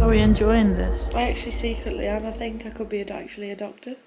Are we enjoying this? I actually secretly am. I think I could be actually a doctor.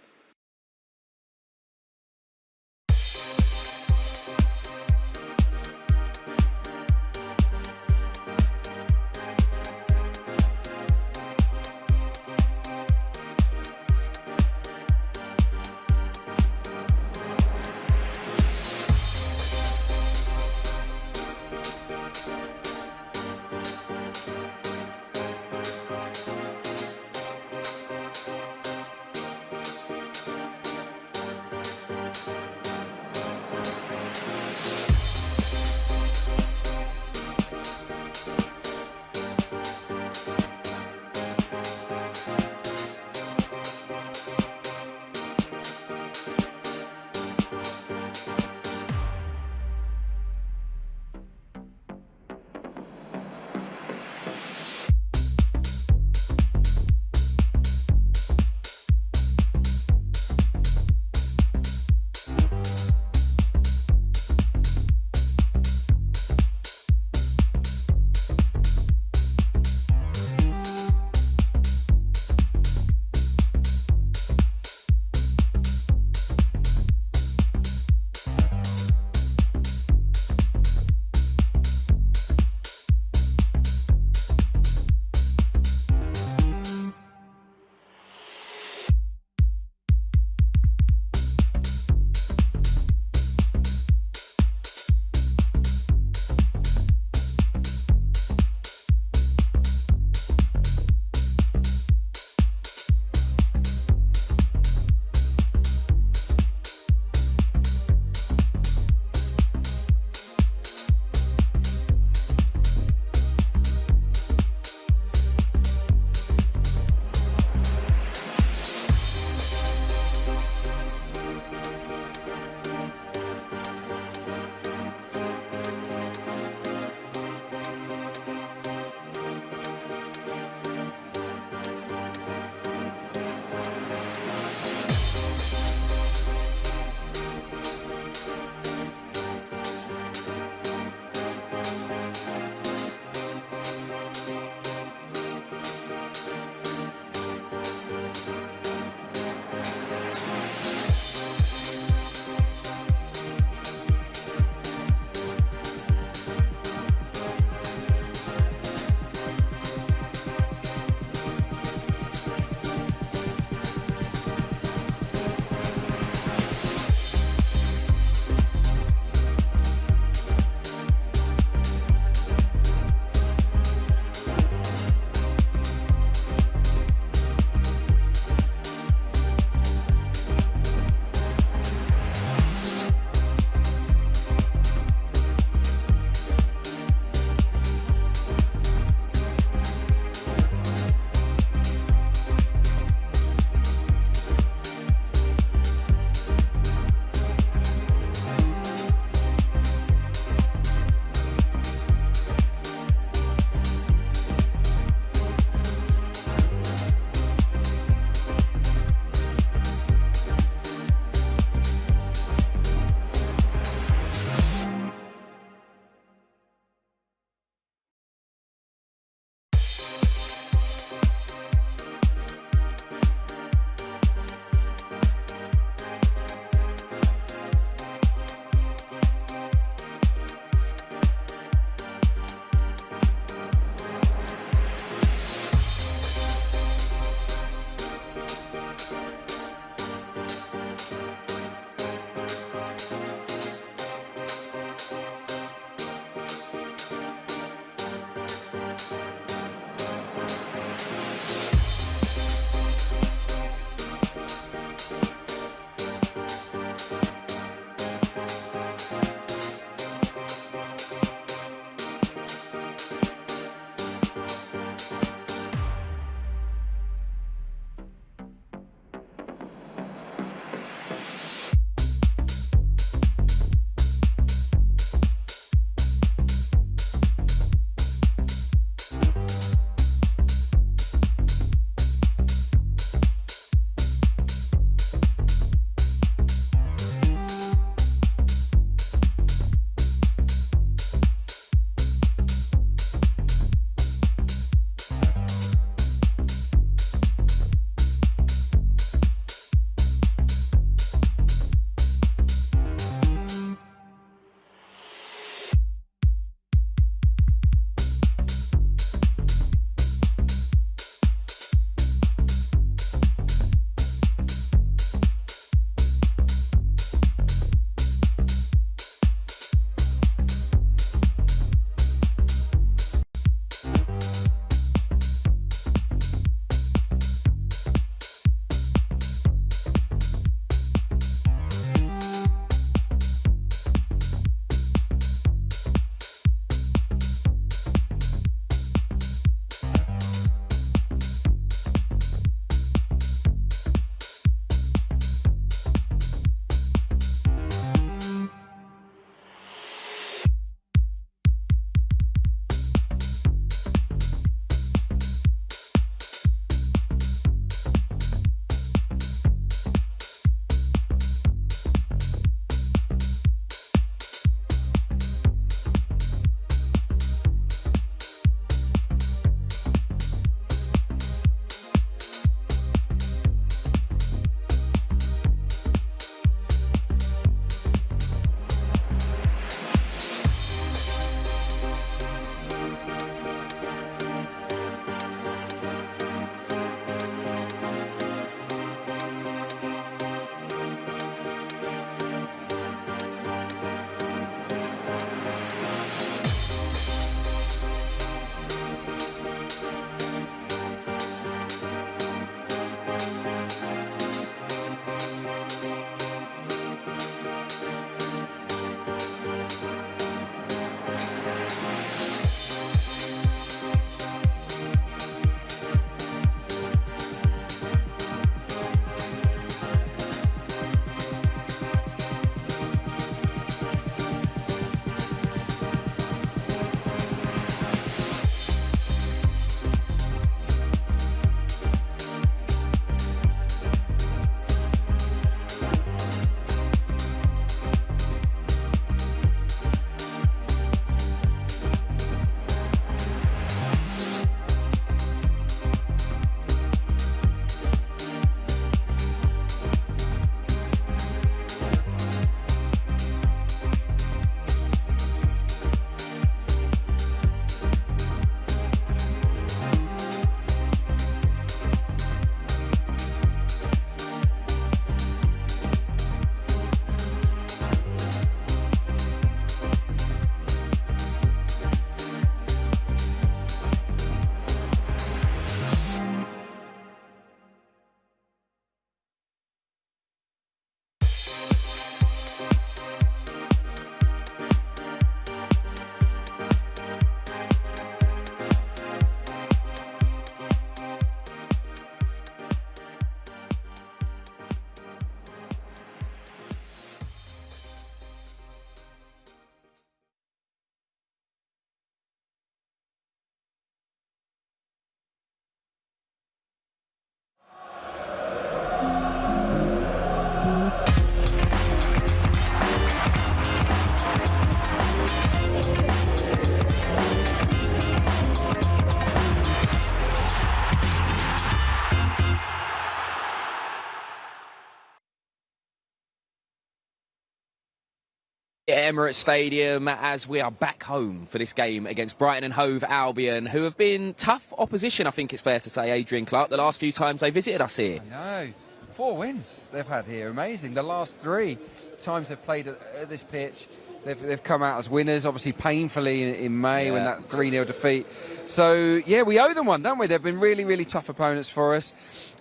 Emirates Stadium as we are back home for this game against Brighton and Hove Albion, who have been tough opposition, I think it's fair to say, Adrian, Clarke, the last few times they visited us here. I know. 4 wins they've had here. Amazing. The last 3 times they've played at this pitch, they've come out as winners, obviously painfully in May when that 3-0 defeat. So, yeah, we owe them one, don't we? They've been really, really tough opponents for us.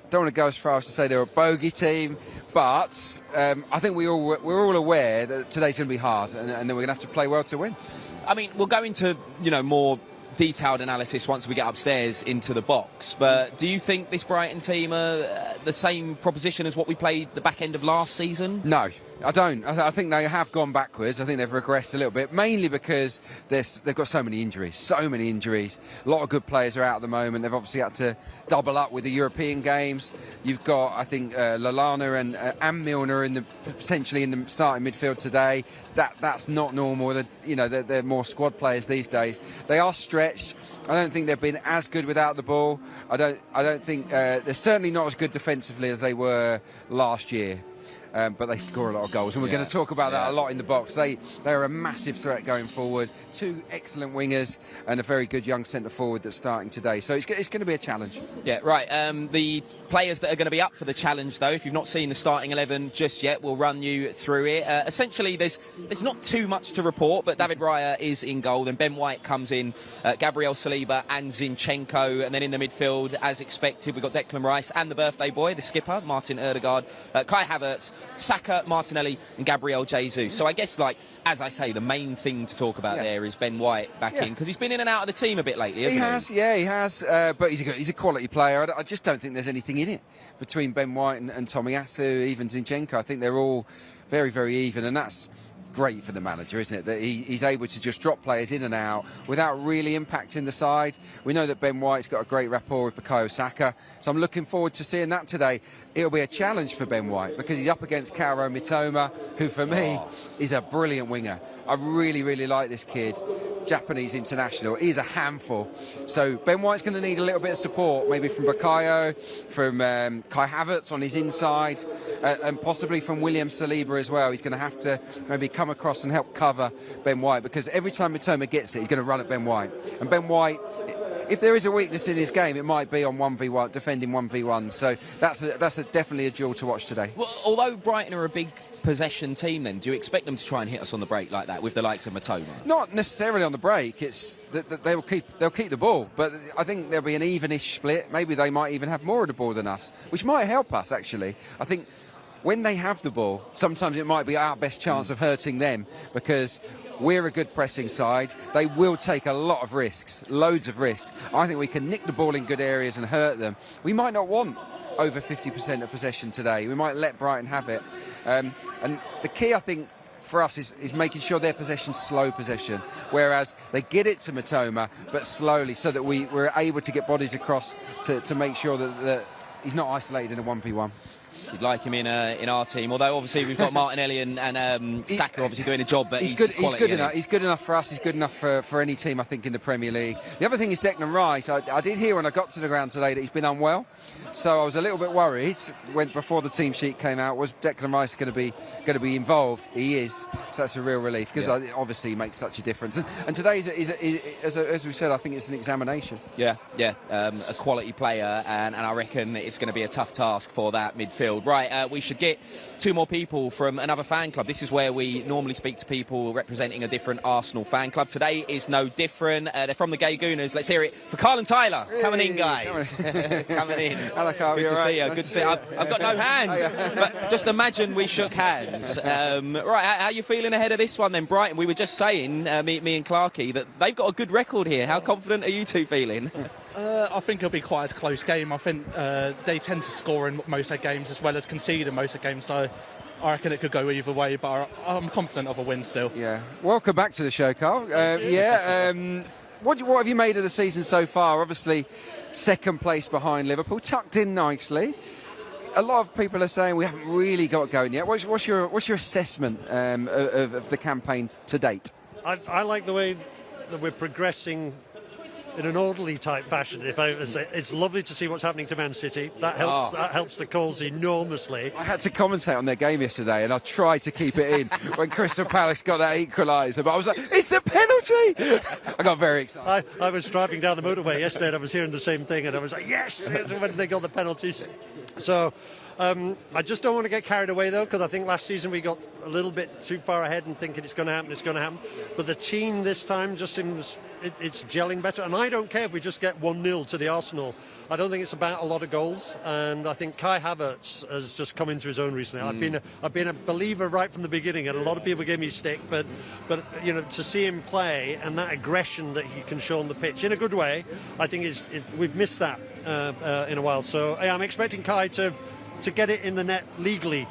Don't want to go as far as to say they're a bogey team, but I think we're all aware that today's going to be hard, and then we're going to have to play well to win. I mean, we'll go into more detailed analysis once we get upstairs into the box, but do you think this Brighton team are the same proposition as what we played the back end of last season? No, I don't. I think they have gone backwards. I think they've regressed a little bit, mainly because they've got so many injuries. A lot of good players are out at the moment. They've obviously had to double up with the European games. You've got, I think, Lallana and Milner potentially in the starting midfield today. That's not normal. They're more squad players these days. They are stretched. I don't think they've been as good without the ball. I don't think they're certainly not as good defensively as they were last year. But they score a lot of goals, and we're going to talk about that a lot in the box. They're a massive threat going forward. 2 excellent wingers and a very good young centre forward that's starting today. So it's going to be a challenge. Yeah, right. The players that are going to be up for the challenge, though, if you've not seen the starting 11 just yet, we'll run you through it. Essentially, there's not too much to report, but David Raya is in goal. Then Ben White comes in, Gabriel Saliba and Zinchenko, and then in the midfield, as expected, we've got Declan Rice and the birthday boy, the skipper, Martin Ødegaard, Kai Havertz, Saka, Martinelli and Gabriel Jesus. So I guess, as I say, the main thing to talk about there is Ben White back in, because he's been in and out of the team a bit lately, hasn't he? He has. But he's a quality player. I just don't think there's anything in it between Ben White and Tomiyasu, even Zinchenko. I think they're all very, very even, and that's great for the manager, isn't it? That he's able to just drop players in and out without really impacting the side. We know that Ben White's got a great rapport with Bukayo Saka, so I'm looking forward to seeing that today. It'll be a challenge for Ben White because he's up against Kaoru Mitoma, who for me is a brilliant winger. I really, really like this kid. Japanese international. He's a handful. So Ben White's going to need a little bit of support, maybe from Bukayo, from Kai Havertz on his inside, and possibly from William Saliba as well. He's going to have to maybe come across and help cover Ben White, because every time Mitoma gets it, he's going to run at Ben White. And Ben White, if there is a weakness in his game, it might be on 1v1, defending 1v1. So that's definitely a duel to watch today. Well, although Brighton are a big possession team, then do you expect them to try and hit us on the break like that with the likes of Mitoma? Not necessarily on the break. It's that they'll keep the ball, but I think there'll be an evenish split. Maybe they might even have more of the ball than us, which might help us actually. I think when they have the ball, sometimes it might be our best chance of hurting them, because we're a good pressing side. They will take a lot of risks, loads of risks. I think we can nick the ball in good areas and hurt them. We might not want over 50% of possession today. We might let Brighton have it. And the key, I think, for us is making sure their possession's slow possession, whereas they get it to Mitoma, but slowly, so that we're able to get bodies across to make sure that he's not isolated in a 1v1. You'd like him in our team, although obviously we've got Martinelli and Saka obviously doing a job, but he's good. He's good enough. He's good enough for us. He's good enough for any team, I think, in the Premier League. The other thing is Declan Rice. I did hear when I got to the ground today that he's been unwell, so I was a little bit worried before the team sheet came out. Was Declan Rice going to be involved? He is, so that's a real relief, because obviously he makes such a difference. And today as we said, I think it's an examination. Yeah, a quality player, and I reckon it's going to be a tough task for that midfield. Right, we should get 2 more people from another fan club. This is where we normally speak to people representing a different Arsenal fan club. Today is no different. They're from the Gay Gooners. Let's hear it for Carl and Tyler. Coming in, guys. Coming in. Hello, Carl. Good to see you. Good to see you. I've got no hands, but just imagine we shook hands. Right, how are you feeling ahead of this one then, Brighton? We were just saying, me and Clarke, that they've got a good record here. How confident are you two feeling? I think it'll be quite a close game. I think they tend to score in most of their games as well as concede in most of the games, so I reckon it could go either way, but I'm confident of a win still. Yeah. Welcome back to the show, Carl. What have you made of the season so far? Obviously, second place behind Liverpool, tucked in nicely. A lot of people are saying we haven't really got going yet. What's your assessment of the campaign to date? I like the way that we're progressing in an orderly type fashion. If I say, it's lovely to see what's happening to Man City. That helps. That helps the cause enormously. I had to commentate on their game yesterday, and I tried to keep it in when Crystal Palace got that equaliser, but I was like, it's a penalty! I got very excited. I was driving down the motorway yesterday, and I was hearing the same thing, and I was like, yes, when they got the penalties. So I just don't want to get carried away, though, because I think last season we got a little bit too far ahead and thinking it's going to happen. But the team this time just seems it's gelling better. And I don't care if we just get 1-0 to the Arsenal. I don't think it's about a lot of goals. And I think Kai Havertz has just come into his own recently. I've been a believer right from the beginning, and a lot of people gave me stick. But you know, to see him play and that aggression that he can show on the pitch in a good way, I think we've missed that in a while. So yeah, I'm expecting Kai to get it in the net legally.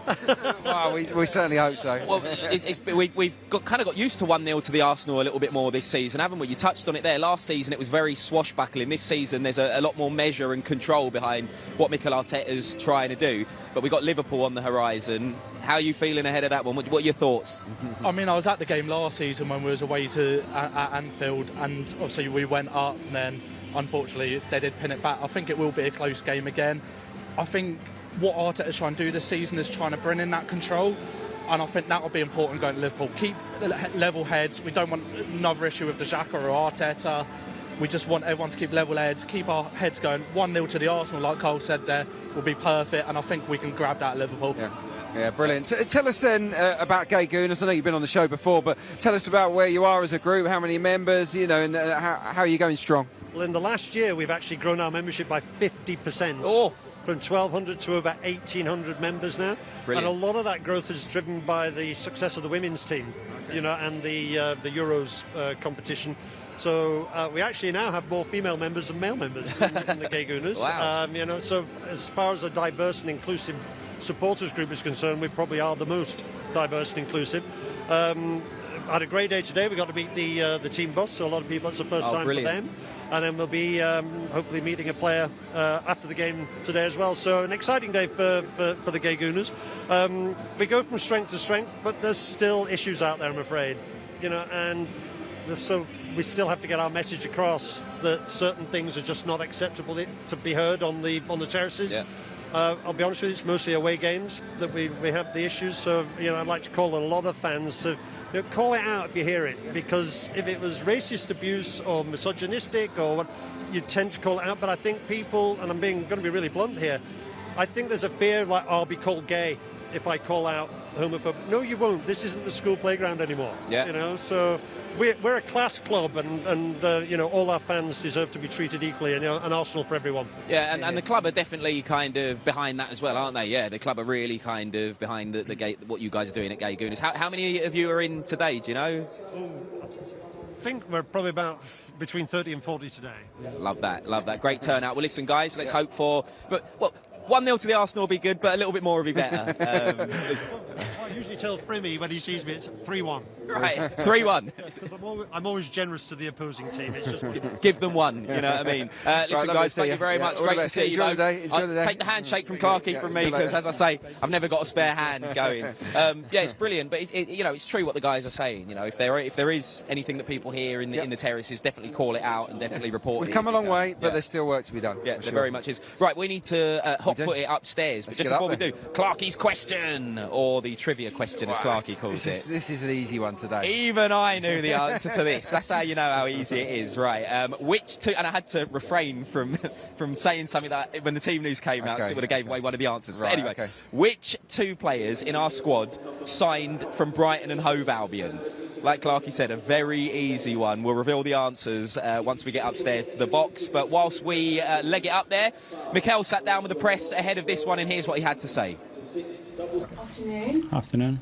Well, we certainly hope so. Well, we've kind of got used to 1-0 to the Arsenal a little bit more this season, haven't we? You touched on it there. Last season it was very swashbuckling. This season there's a lot more measure and control behind what Mikel Arteta's trying to do. But we've got Liverpool on the horizon. How are you feeling ahead of that one? What are your thoughts? I mean, I was at the game last season when we was away to at Anfield, and obviously we went up, and then unfortunately they did pin it back. I think it will be a close game again. I think what Arteta's trying to do this season is trying to bring in that control, and I think that will be important going to Liverpool. Keep level heads. We don't want another issue with the Xhaka or Arteta. We just want everyone to keep level heads, keep our heads going. 1-0 to the Arsenal, like Cole said there, will be perfect, and I think we can grab that at Liverpool. Yeah, brilliant. Tell us then about Gay Gooners. I know you've been on the show before, but tell us about where you are as a group, how many members, you know, and how are you going strong? Well, in the last year, we've actually grown our membership by 50%. Oh! From 1,200 to about 1,800 members now. Brilliant. And a lot of that growth is driven by the success of the women's team, you know, and the Euros competition. So we actually now have more female members than male members in the Gay Gooners. Wow. You know, so as far as a diverse and inclusive supporters group is concerned, we probably are the most diverse and inclusive. I had a great day today. We got to meet the team bus, so a lot of people, it's the first time brilliant. for them. And then we'll be hopefully meeting a player after the game today as well. So an exciting day for the Gay Gooners. We go from strength to strength, but there's still issues out there, I'm afraid. You know, and so we still have to get our message across that certain things are just not acceptable to be heard on the terraces. Yeah. I'll be honest with you, it's mostly away games that we have the issues. So, you know, I'd like to call on a lot of fans to call it out if you hear it, because if it was racist abuse or misogynistic or what, you tend to call it out. But I think people, and I'm going to be really blunt here, I think there's a fear like, I'll be called gay if I call out homophobic. No, you won't. This isn't the school playground anymore. Yeah. You know, so we're a class club, and you know, all our fans deserve to be treated equally, and, you know, an Arsenal for everyone. Yeah, and the club are definitely kind of behind that as well, aren't they? Yeah, the club are really kind of behind the what you guys are doing at Gay Gooners. How many of you are in today, do you know? I think we're probably about between 30 and 40 today. Love that. Great turnout. Well, listen, guys, let's hope for... 1-0 to the Arsenal will be good, but a little bit more would be better. I usually tell Frimmy when he sees me it's 3-1. Right, 3-1. I'm always generous to the opposing team. It's just give them one, you know what I mean? Listen, guys, thank you very much. Great to see you. Enjoy the day. Take the handshake from Clarke from me, because, as I say, I've never got a spare hand going. Yeah, it's brilliant, but you know, it's true what the guys are saying. You know, if there is anything that people hear in the terraces, definitely call it out and definitely report it. We've come a long way, but there's still work to be done. Yeah, there very much is. Right, we need to hot-foot it upstairs, but just before we do, Clarke's question, or the trivia question, as Clarke calls it. This is an easy one today. Even I knew the answer to this. That's how you know how easy it is, right? Which two? And I had to refrain from saying something that when the team news came out, because it would have gave away one of the answers. Right, but anyway, which two players in our squad signed from Brighton and Hove Albion? Like Clarke said, a very easy one. We'll reveal the answers once we get upstairs to the box. But whilst we leg it up there, Mikel sat down with the press ahead of this one, and here's what he had to say. Afternoon.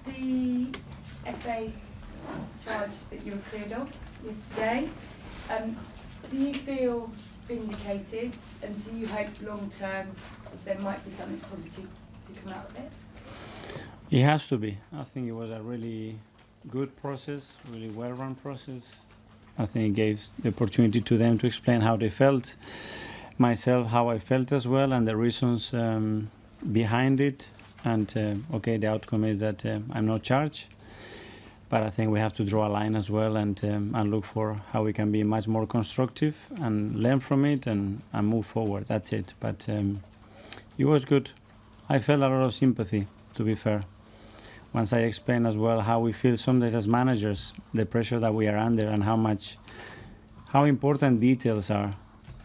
The FA charge that you were cleared of yesterday, do you feel vindicated, and do you hope long term there might be something positive to come out of it? It has to be. I think it was a really good process, really well-run process. I think it gave the opportunity to them to explain how they felt, myself how I felt as well, and the reasons behind it. And the outcome is that I'm not charged. But I think we have to draw a line as well and look for how we can be much more constructive and learn from it and move forward. That's it. But it was good. I felt a lot of sympathy, to be fair. Once I explained as well how we feel some days as managers, the pressure that we are under and how important details are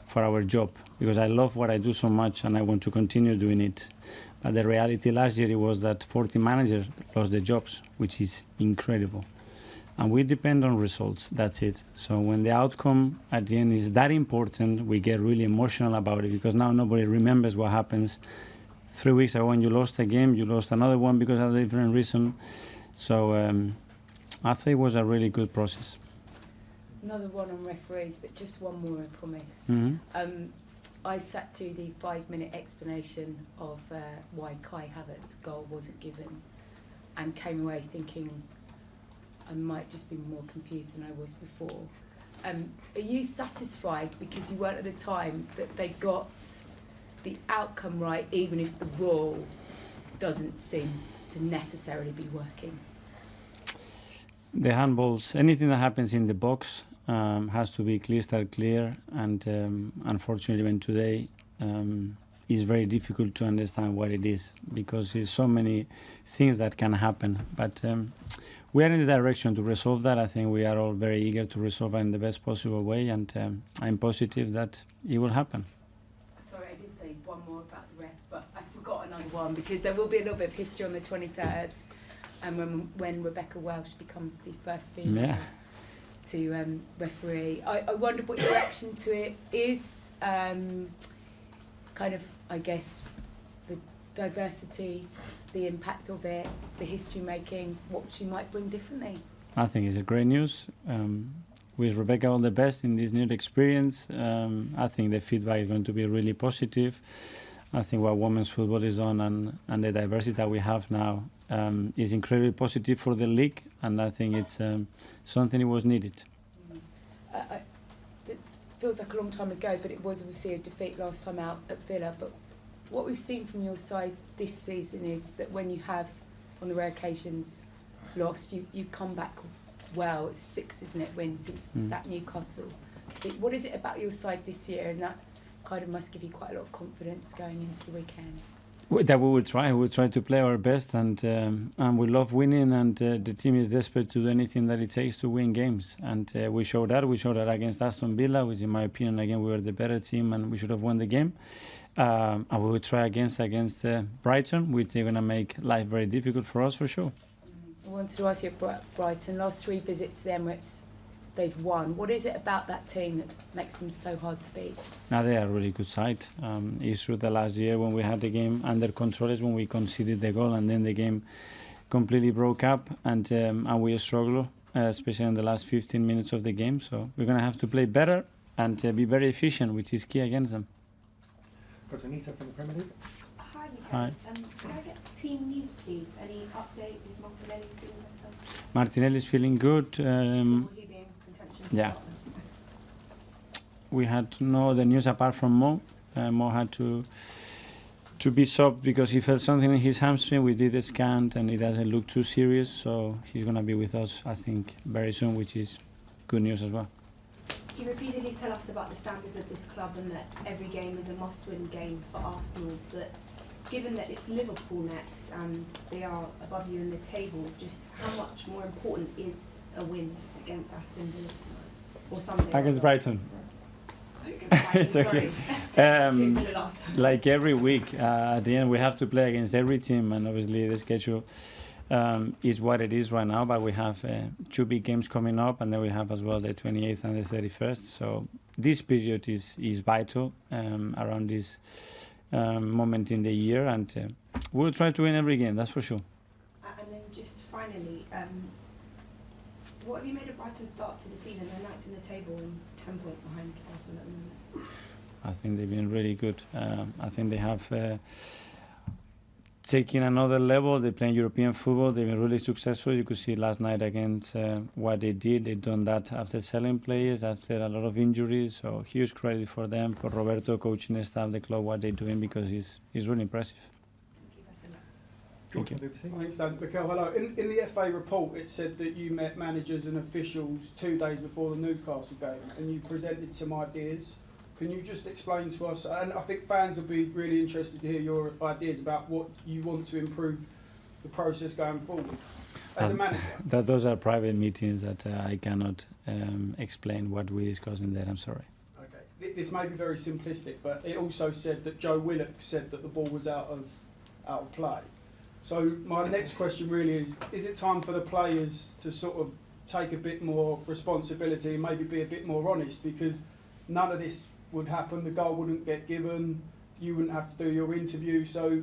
for our job. Because I love what I do so much and I want to continue doing it. But the reality last year it was that 40 managers lost their jobs, which is incredible. And we depend on results, that's it. So when the outcome at the end is that important, we get really emotional about it because now nobody remembers what happens 3 weeks ago when you lost a game, you lost another one because of a different reason. So I think it was a really good process. Another one on referees, but just one more, I promise. Mm-hmm. I sat through the 5-minute explanation of why Kai Havertz's goal wasn't given and came away thinking I might just be more confused than I was before. Are you satisfied, because you weren't at the time, that they got the outcome right, even if the rule doesn't seem to necessarily be working? The handballs, anything that happens in the box has to be crystal clear, and unfortunately even today it's very difficult to understand what it is because there's so many things that can happen. But we are in the direction to resolve that. I think we are all very eager to resolve it in the best possible way, and I'm positive that it will happen. Sorry, I did say one more about the ref, but I forgot another one because there will be a little bit of history on the 23rd, and when Rebecca Welsh becomes the first female to referee. I wondered what your reaction to it is. Kind of, I guess, the diversity, the impact of it, the history making, what she might bring differently. I think it's a great news. Wish Rebecca all the best in this new experience. I think the feedback is going to be really positive. I think what women's football is on and the diversity that we have now is incredibly positive for the league, and I think it's something that was needed. It feels like a long time ago, but it was obviously a defeat last time out at Villa. But what we've seen from your side this season is that when you have, on the rare occasions, lost, you've come back well. It's 6, isn't it, wins since that Newcastle. What is it about your side this year, and that kind of must give you quite a lot of confidence going into the weekends? That we will try. We will try to play our best, and we love winning. And the team is desperate to do anything that it takes to win games. And we showed that. We showed that against Aston Villa, which, in my opinion, again, we were the better team, and we should have won the game. And we will try against Brighton, which they're going to make life very difficult for us, for sure. I wanted to ask you about Brighton. Last 3 visits to the Emirates, they've won. What is it about that team that makes them so hard to beat? Now they are a really good side. It's true that last year when we had the game under control is when we conceded the goal, and then the game completely broke up, and we struggled, especially in the last 15 minutes of the game. So we're going to have to play better and be very efficient, which is key against them. Got Anita from the Premier League. Hi, Miguel. Hi. Can I get team news, please? Any updates? Is Martinelli feeling better? Martinelli's feeling good. So will he be in contention? Yeah. We had no other news apart from Mo. Mo had to be subbed because he felt something in his hamstring. We did a scan and it doesn't look too serious, so he's going to be with us, I think, very soon, which is good news as well. You repeatedly tell us about the standards of this club and that every game is a must-win game for Arsenal, but given that it's Liverpool next and they are above you in the table, just how much more important is a win against Aston Villa or something? Against Brighton. It's okay. Like every week, at the end we have to play against every team, and obviously the schedule is what it is right now, but we have 2 big games coming up, and then we have as well the 28th and the 31st. So this period is vital around this moment in the year, and we'll try to win every game, that's for sure. And then just finally, what have you made of Brighton's start to the season? They're ninth in the table and 10 points behind Arsenal at the moment. I think they've been really good. I think they have taken another level. They're playing European football. They've been really successful. You could see last night against what they did. They've done that after selling players, after a lot of injuries. So huge credit for them, for Roberto, coaching the staff, the club, what they're doing, because it's really impressive. Thank you. Thanks, Dan. Mikel, hello. In the FA report, it said that you met managers and officials 2 days before the Newcastle game, and you presented some ideas. Can you just explain to us, and I think fans will be really interested to hear your ideas about what you want to improve the process going forward as a manager? Those are private meetings that I cannot explain what we discussed in there. I'm sorry. Okay. This may be very simplistic, but it also said that Joe Willock said that the ball was out of play. So my next question really is it time for the players to sort of take a bit more responsibility and maybe be a bit more honest, because none of this would happen, the goal wouldn't get given, you wouldn't have to do your interview, so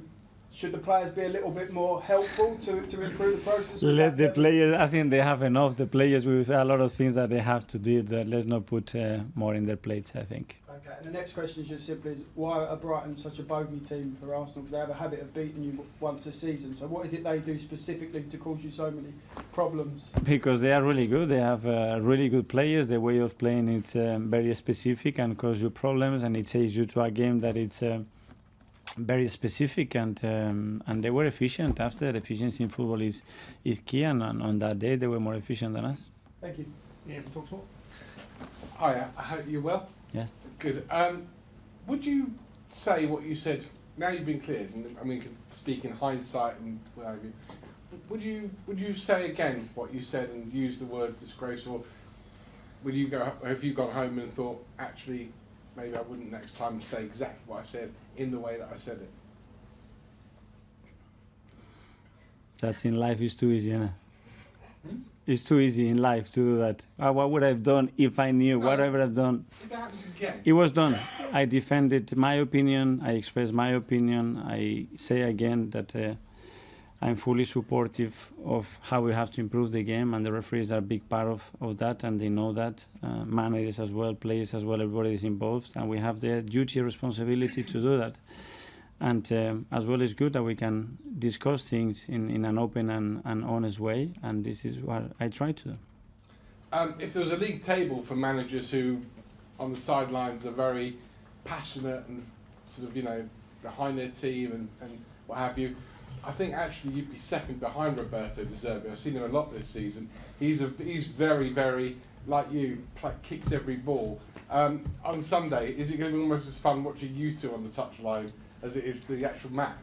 should the players be a little bit more helpful to improve the process? Let the players, I think they have enough. The players will say a lot of things that they have to do, that let's not put more in their plates, I think. Okay, and the next question is just simply, why are Brighton such a bogey team for Arsenal? Because they have a habit of beating you once a season. So what is it they do specifically to cause you so many problems? Because they are really good. They have really good players. Their way of playing is very specific and cause you problems, and it takes you to a game that it's very specific, and they were efficient. After efficiency in football is key, and on that day they were more efficient than us. Thank you. Yeah, talk small. Hi, I hope you're well. Yes. Good. Would you say what you said? Now you've been cleared, and I mean, speak in hindsight and what have you. Would you say again what you said and use the word disgrace, or would you go? Have you gone home and thought, actually, maybe I wouldn't next time say exactly what I said in the way that I said it? That's in life is too easy, isn't it? It's too easy in life to do that. What would I have done if I knew? What I would have done? If it happens again. It was done. I defended my opinion. I expressed my opinion. I say again that I'm fully supportive of how we have to improve the game, and the referees are a big part of that, and they know that. Managers as well, players as well, everybody is involved, and we have the duty, responsibility to do that. And as well, it's good that we can discuss things in an open and honest way, and this is what I try to do. If there was a league table for managers who, on the sidelines, are very passionate and sort of, behind their team and what have you, I think actually you'd be second behind Roberto De Zerbi. I've seen him a lot this season. He's very, very, like you, kicks every ball. On Sunday, is it going to be almost as fun watching you two on the touchline as it is the actual match?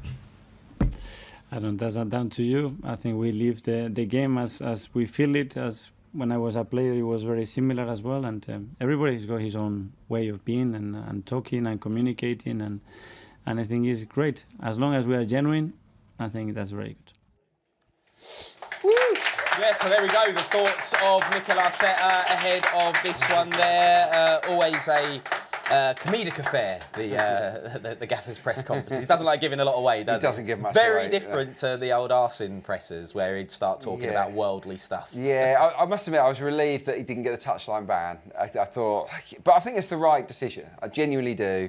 I don't. That's not down to you. I think we live the game as we feel it. As when I was a player, it was very similar as well. And everybody's got his own way of being and talking and communicating, and I think it's great. As long as we are genuine, I think that's very good. Woo! Yeah, so there we go. The thoughts of Mikel Arteta ahead of this one there. Always a comedic affair, the gaffer's press conferences. He doesn't like giving a lot away, does he? He doesn't give much Very away. different to the old Arsene presses where he'd start talking about worldly stuff. Yeah, I must admit I was relieved that he didn't get the touchline ban. I thought, but I think it's the right decision. I genuinely do.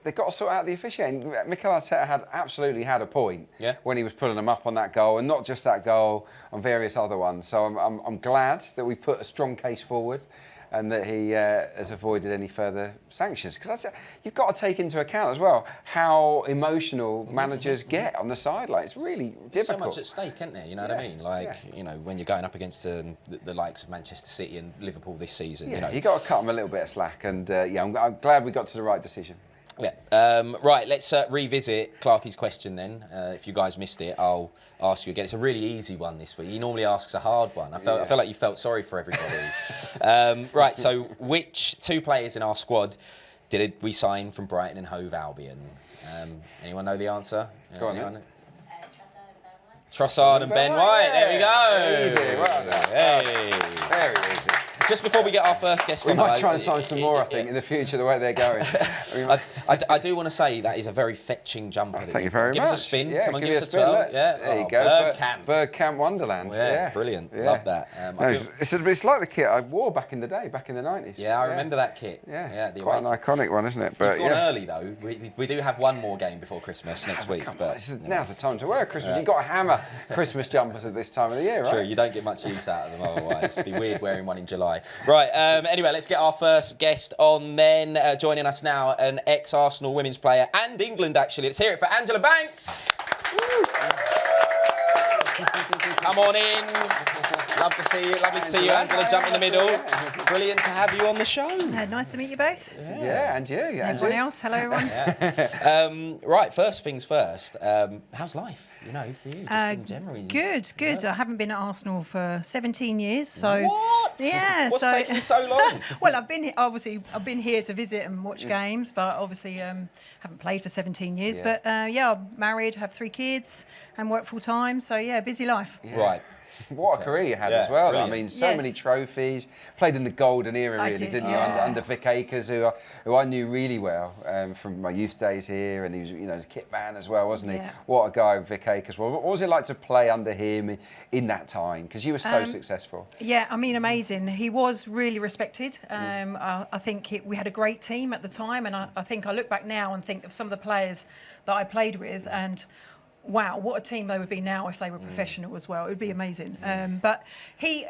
They've got to sort out the officiating. Mikel Arteta absolutely had a point when he was pulling them up on that goal, and not just that goal, on various other ones. So I'm glad that we put a strong case forward, and that he has avoided any further sanctions. Because you've got to take into account as well how emotional managers get on the sideline. It's really difficult. There's so much at stake, isn't there? You know what I mean? Like, when you're going up against the likes of Manchester City and Liverpool this season. Yeah, you've got to cut them a little bit of slack. And I'm glad we got to the right decision. Yeah. Right, let's revisit Clarke's question then. If you guys missed it, I'll ask you again. It's a really easy one this week. He normally asks a hard one. I felt like you felt sorry for everybody. Right, so which two players in our squad did we sign from Brighton and Hove Albion? Anyone know the answer? Go on, then. Trossard and Ben White. There we go. Easy, well done. Hey. Very easy. Just before we get our first guest on, we might try and sign some more, I think, in the future, the way they're going. I do want to say that is a very fetching jumper. Thank you very much. Give us a spin. Yeah, come on, give give us us a twirl. Yeah. There you go. Bergkamp Wonderland. Yeah, brilliant. Yeah. Love that. It's like the kit I wore back in the day, back in the 90s. Yeah, I remember that kit. Yeah, it's quite an iconic one, isn't it? But you've gone early, though. We do have one more game before Christmas next week. Now's the time to wear a Christmas. You've got to hammer Christmas jumpers at this time of the year, right? True, you don't get much use out of them otherwise. It'd be weird wearing one in July. Right, anyway, let's get our first guest on then. Joining us now, an ex-Arsenal women's player and England, actually. Let's hear it for Angela Banks. Come on in. Love to see you. Lovely to see you, Angela. Jump in the middle. Brilliant to have you on the show. Nice to meet you both. Yeah, and you. Everyone else. Hello, everyone. Right, first things first. How's life? You know, for you, just in general. Good. I haven't been at Arsenal for 17 years, so what? Yeah. What's taking so long? Well, I've been here to visit and watch games, but obviously haven't played for 17 years. Yeah. But I'm married, have 3 kids, and work full time. So yeah, busy life. Yeah. Right. What a career you had as well. Brilliant. I mean, so many trophies. Played in the golden era, really, didn't you? Under Vic Akers, who I knew really well from my youth days here, and he was, a kit man as well, wasn't he? Yeah. What a guy Vic Akers was. What was it like to play under him in that time? Because you were so successful. Yeah, I mean, amazing. He was really respected. I think we had a great team at the time, and I think I look back now and think of some of the players that I played with, and wow, what a team they would be now if they were professional as well. It would be amazing. But he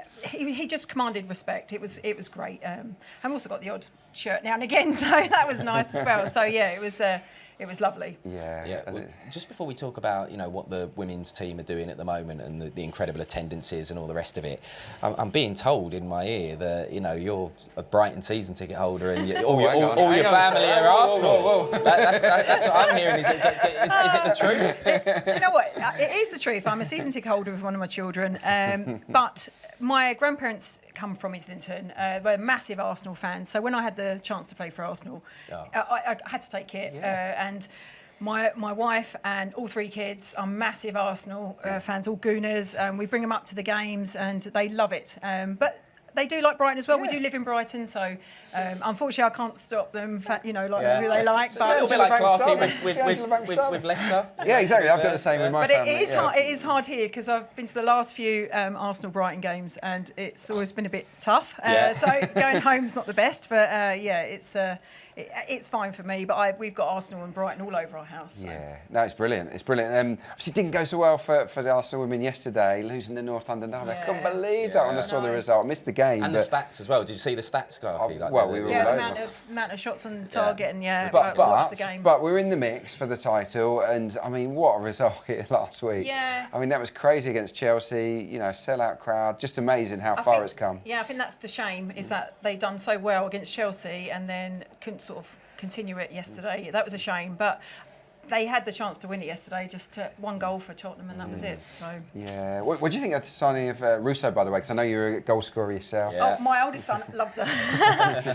just commanded respect. It was great. I've also got the odd shirt now and again, so that was nice as well. So yeah, it was lovely. Yeah. Well, just before we talk about what the women's team are doing at the moment and the incredible attendances and all the rest of it, I'm being told in my ear that you're a Brighton season ticket holder and all your family are Arsenal. That's what I'm hearing. Is it the truth? Do you know what? It is the truth. I'm a season ticket holder with one of my children, but my grandparents come from Islington. We're massive Arsenal fans. So when I had the chance to play for Arsenal, I had to take it. And my wife and all 3 kids are massive Arsenal fans, all Gooners. We bring them up to the games and they love it. But they do like Brighton as well. We do live in Brighton, so unfortunately I can't stop them, who they like. It's a little bit like Clarke with Leicester. Yeah, exactly. I've got the same with my family. But it is hard here because I've been to the last few Arsenal-Brighton games and it's always been a bit tough. So going home's not the best, but it's fine for me. But we've got Arsenal and Brighton all over our house. So. Yeah, no, it's brilliant. It's brilliant. Obviously, it didn't go so well for the Arsenal women yesterday, losing the North London derby. I couldn't believe that when I saw the result. I missed the game. And the stats as well. Did you see the stats, Clarke? We were all over. The amount of shots on target and but the game. But we're in the mix for the title, and I mean, what a result here last week. Yeah. I mean, that was crazy against Chelsea. Sellout crowd. Just amazing how far it's come. Yeah, I think that's the shame is that they done so well against Chelsea and then couldn't sort of continue it yesterday. That was a shame, but they had the chance to win it yesterday, just 1 goal for Tottenham, and that was it. So yeah, what do you think of the signing of Russo, by the way? Because I know you're a goal scorer yourself. Yeah. Oh, my oldest son loves her.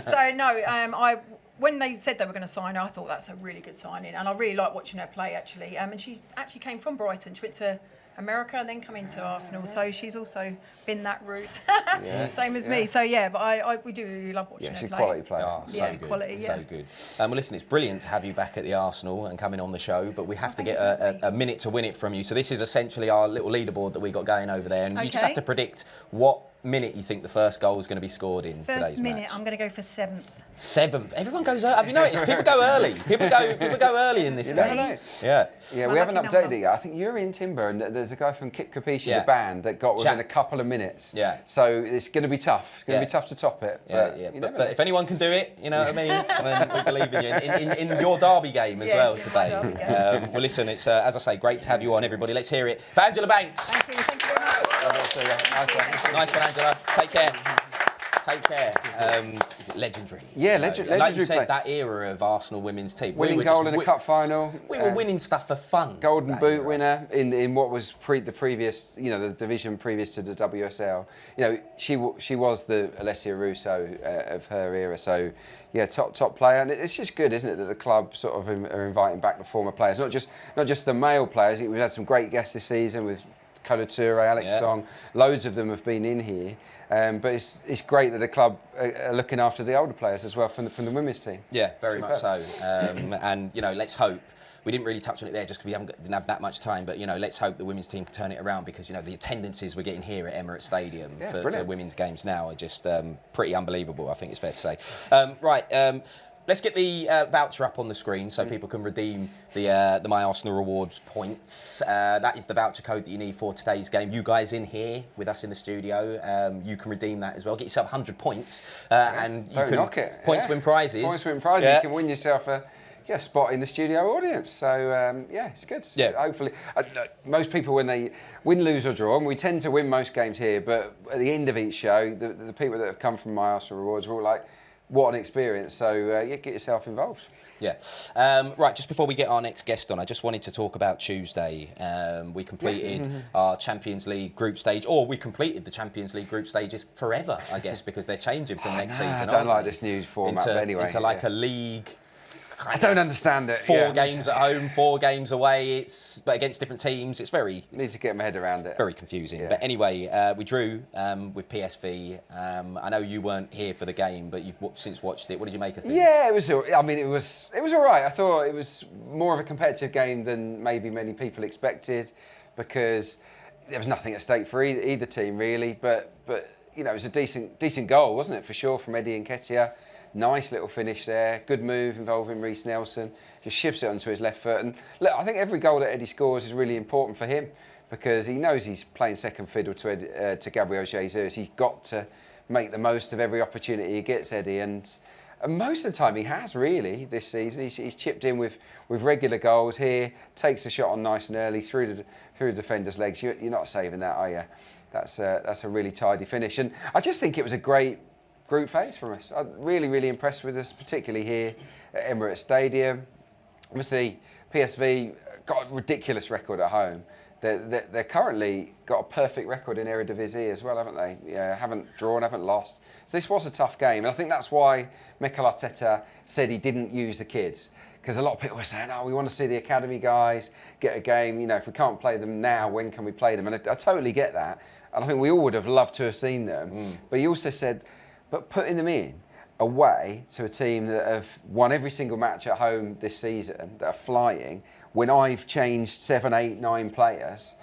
So no, when they said they were going to sign her, I thought that's a really good signing, and I really like watching her play actually. And she actually came from Brighton. She went to America and then come into Arsenal, so she's also been that route, same as me. So yeah, but we do really love watching her play. She's a quality player. Oh, so good, quality, so good. Well, listen, it's brilliant to have you back at the Arsenal and coming on the show, but we have to get a minute to win it from you. So this is essentially our little leaderboard that we got going over there, and you just have to predict what minute you think the first goal is going to be scored in today's match. First minute, I'm going to go for 7th. 7th. Everyone goes early. Have you noticed? People go early. People go early in this game. Yeah. We haven't updated it yet. I think you're in Timber, and there's a guy from Kit Capici, the band, that got within a couple of minutes. Yeah. So it's going to be tough. It's going to be tough to top it. But if anyone can do it, you know what I mean? Then we believe in you. In your derby game as well today. Well, listen, it's as I say, great to have you on, everybody. Let's hear it for Angela Banks. Thank you. Thank you very much. Nice one, Angela. Take care. Take care. Legendary. Yeah, legendary. Like you said, that era of Arsenal women's team. Winning goal in a cup final. We were winning stuff for fun. Golden boot winner in what was the previous, the division previous to the WSL. She was the Alessia Russo of her era. So, yeah, top player. And it's just good, isn't it, that the club sort of are inviting back the former players, not just the male players. We've had some great guests this season with Kola Toure, Alex Song, loads of them have been in here, but it's great that the club are looking after the older players as well from the women's team. Yeah, very much so. And let's hope. We didn't really touch on it there just because we didn't have that much time, but let's hope the women's team can turn it around because the attendances we're getting here at Emirates Stadium for women's games now are just pretty unbelievable. I think it's fair to say. Right. Let's get the voucher up on the screen so people can redeem the My Arsenal Rewards points. That is the voucher code that you need for today's game. You guys in here with us in the studio, you can redeem that as well. Get yourself 100 points and you can knock it. Points win prizes. Points win prizes. You can win yourself a spot in the studio audience. So it's good. Yeah. Hopefully, most people when they win, lose or draw, and we tend to win most games here, but at the end of each show, the people that have come from my Arsenal Rewards were all like, what an experience. So get yourself involved. Yeah. Right, just before we get our next guest on, I just wanted to talk about Tuesday. We completed our Champions League group stage, or we completed the Champions League group stages forever, I guess, because they're changing from next season. I don't like this new format, but anyway. Into like a league. I don't understand it. 4 games at home, 4 games away. But against different teams. It's very... Need to get my head around it. Very confusing. But anyway, we drew with PSV. I know you weren't here for the game, but you've since watched it. What did you make of things? Yeah, it was. I mean, it was all right. I thought it was more of a competitive game than maybe many people expected, because there was nothing at stake for either team really. But you know, it was a decent goal, wasn't it, for sure, from Eddie Nketiah. Nice little finish there. Good move involving Reece Nelson. Just shifts it onto his left foot. And look, I think every goal that Eddie scores is really important for him, because he knows he's playing second fiddle to Gabriel Jesus. He's got to make the most of every opportunity he gets, Eddie. And most of the time he has, really, this season. He's chipped in with regular goals here. Takes the shot on nice and early through the defender's legs. You're not saving that, are you? That's a really tidy finish. And I just think it was a great group phase from us. I'm really impressed with us, particularly here at Emirates Stadium. Obviously, PSV got a ridiculous record at home. They're currently got a perfect record in Eredivisie as well, haven't they? Yeah, haven't drawn, haven't lost. So this was a tough game, and I think that's why Mikel Arteta said he didn't use the kids. Because a lot of people were saying, we want to see the academy guys get a game. You know, if we can't play them now, when can we play them? And I totally get that. And I think we all would have loved to have seen them. But he also said, but putting them in away to a team that have won every single match at home this season, that are flying, when I've changed 7, 8, 9 players,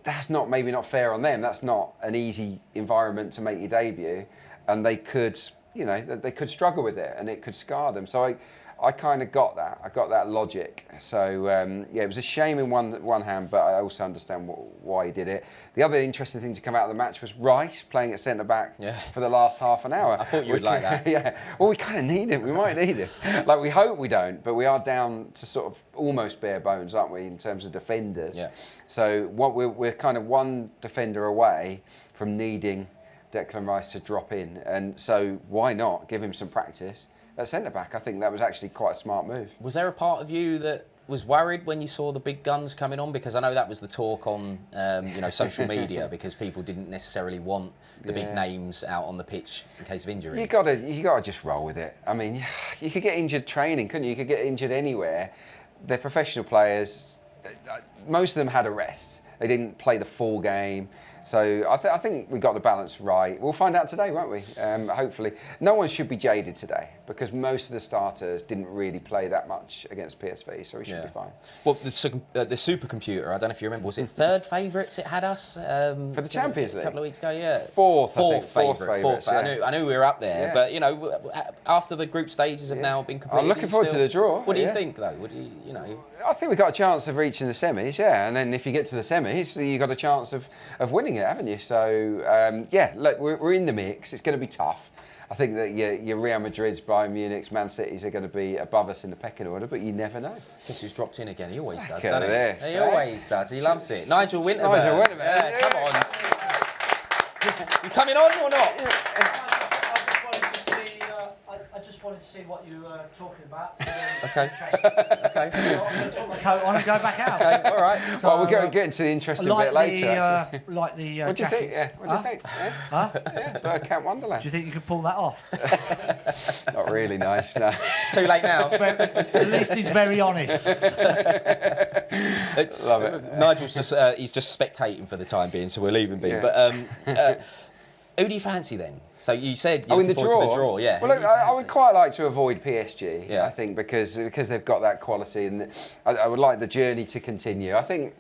that's maybe not fair on them. That's not an easy environment to make your debut. And they could, they could struggle with it, and it could scar them. So I kind of got that. I got that logic. So it was a shame in one hand, but I also understand why he did it. The other interesting thing to come out of the match was Wright playing at centre back for the last half an hour. I thought you would like that. Yeah. Well, we kind of need him. We might need him. Like, we hope we don't, but we are down to sort of almost bare bones, aren't we, in terms of defenders? Yeah. So we're kind of one defender away from needing Declan Rice to drop in, and so why not give him some practice at centre-back? I think that was actually quite a smart move. Was there a part of you that was worried when you saw the big guns coming on? Because I know that was the talk on social media, because people didn't necessarily want the big names out on the pitch in case of injury. You gotta just roll with it. I mean, you could get injured training, couldn't you? You could get injured anywhere. They're professional players. Most of them had a rest. They didn't play the full game. So I think we got the balance right. We'll find out today, won't we? Hopefully. No one should be jaded today, because most of the starters didn't really play that much against PSV, so we should be fine. Well, the supercomputer, I don't know if you remember, was it third favourites it had us? For the Champions League? A couple of weeks ago, yeah. Fourth favourites. Yeah. I knew we were up there, but, after the group stages have now been completed... I'm looking forward to the draw. What do you think, though? I think we've got a chance of reaching the semis, and then if you get to the semis, you've got a chance of winning it, haven't you? So, look, we're in the mix. It's going to be tough. I think that your Real Madrids, Bayern Munich's, Man City's are going to be above us in the pecking order, but you never know. Guess who's dropped in again? He always does, doesn't he? This, he always does. He loves it. Nigel Winterburn. Yeah, come on. You coming on or not? I just wanted to see what you were talking about. Okay. Okay. Put my coat on and go back out. Okay, all right. So, well, we'll get into the interesting bit later. What do you think? What do you think? Huh? Yeah, Bergkamp Wonderland. Do you think you could pull that off? Not really nice, no. Too late now. At least he's very honest. Love it. Nigel's he's just spectating for the time being, so we'll leave him be. Yeah. But who do you fancy then? So you said you're in the looking forward to the draw, yeah. Well, look, I would quite like to avoid PSG. I think because they've got that quality, and I would like the journey to continue. I think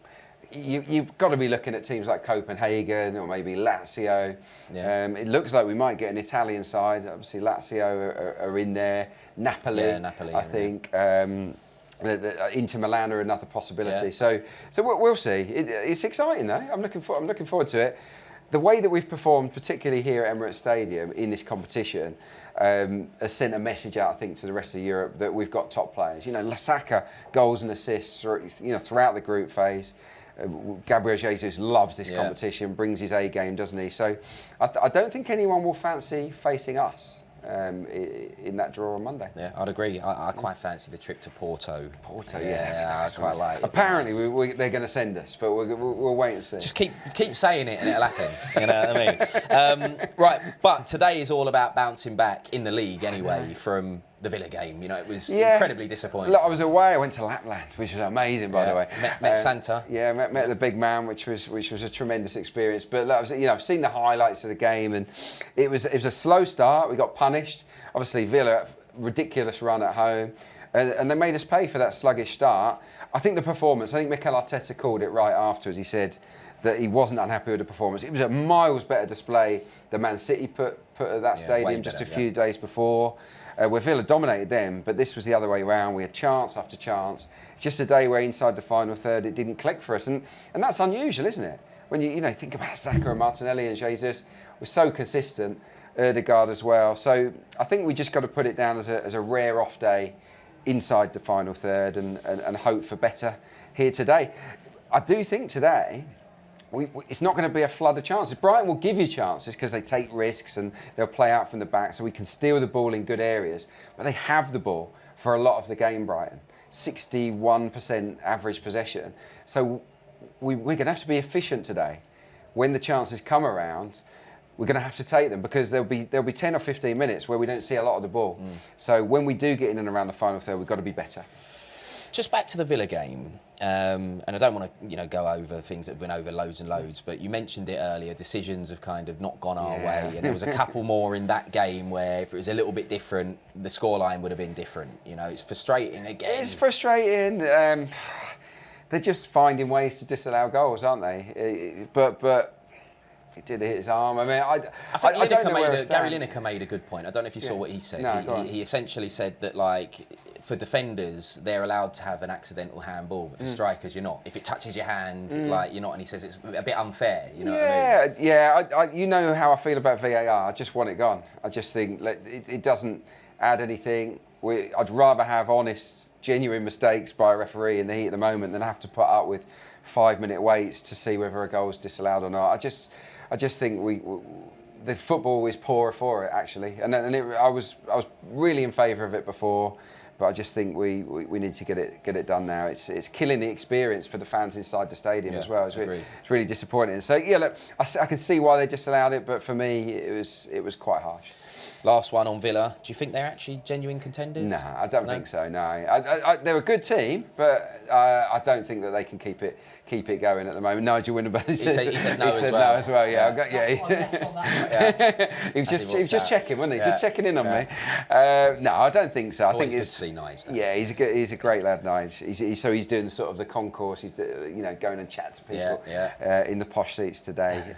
you've got to be looking at teams like Copenhagen or maybe Lazio. Yeah. It looks like we might get an Italian side. Obviously, Lazio are in there. Napoli, I think. Inter Milan are another possibility. Yeah. So we'll see. It's exciting though. I'm looking forward to it. the way that we've performed, particularly here at Emirates Stadium in this competition, has sent a message out, I think, to the rest of Europe that we've got top players. You know, Lasaka goals and assists, throughout the group phase. Gabriel Jesus loves this competition, brings his A game, doesn't he? So I don't think anyone will fancy facing us in that draw on Monday. Yeah, I'd agree. I quite fancy the trip to Porto. Porto, I quite like it. Apparently, they're going to send us, but we'll wait and see. Just keep saying it and it'll happen. You know what I mean? Right, but today is all about bouncing back in the league anyway from the Villa game. You know, it was incredibly disappointing. Look, I was away. I went to Lapland, which was amazing, by the way. Met Santa. Yeah, met the big man, which was a tremendous experience. But look, I've seen the highlights of the game, and it was a slow start. We got punished. Obviously, Villa, ridiculous run at home, and they made us pay for that sluggish start. I think the performance. I think Mikel Arteta called it right afterwards. He said that he wasn't unhappy with the performance. It was a miles better display than Man City put at that stadium just a few days before. Where Villa dominated them, but this was the other way around. We had chance after chance. It's just a day where inside the final third it didn't click for us, and that's unusual, isn't it? When you think about Saka and Martinelli and Jesus, we're so consistent. Ødegaard as well. So I think we just got to put it down as a rare off day inside the final third and hope for better here today. I do think today it's not going to be a flood of chances. Brighton will give you chances because they take risks and they'll play out from the back, so we can steal the ball in good areas. But they have the ball for a lot of the game, Brighton. 61% average possession. So we're going to have to be efficient today. When the chances come around, we're going to have to take them because there'll be 10 or 15 minutes where we don't see a lot of the ball. So when we do get in and around the final third, we've got to be better. Just back to the Villa game, and I don't want to go over things that have been over loads and loads, but you mentioned it earlier, decisions have kind of not gone our way, and there was a couple more in that game where if it was a little bit different, the scoreline would have been different. You know, it's frustrating again. It's frustrating. They're just finding ways to disallow goals, aren't they? But he did hit his arm. I mean, I don't know where Gary Lineker made a good point. I don't know if you saw what he said. No, he essentially said that, like, for defenders, they're allowed to have an accidental handball, but for strikers, you're not. If it touches your hand, like, you're not. And he says it's a bit unfair. You know what I mean? Yeah. You know how I feel about VAR. I just want it gone. I just think it doesn't add anything. I'd rather have honest, genuine mistakes by a referee in the heat of the moment than have to put up with 5-minute waits to see whether a goal's disallowed or not. I just think the football is poorer for it, actually, I was really in favour of it before, but I just think we need to get it done now. It's killing the experience for the fans inside the stadium as well. It's really disappointing. So look, I can see why they disallowed it, but for me it was quite harsh. Last one on Villa. Do you think they're actually genuine contenders? No, I don't think so. No, they're a good team, but I don't think that they can keep it going at the moment. Nigel Winterburn said no as well. He was just checking, wasn't he? Just checking in on me. No, I don't think so. I think it's good to see Nige. Yeah, he's a great lad, Nige. So he's doing sort of the concourse. He's going and chat to people in the posh seats today.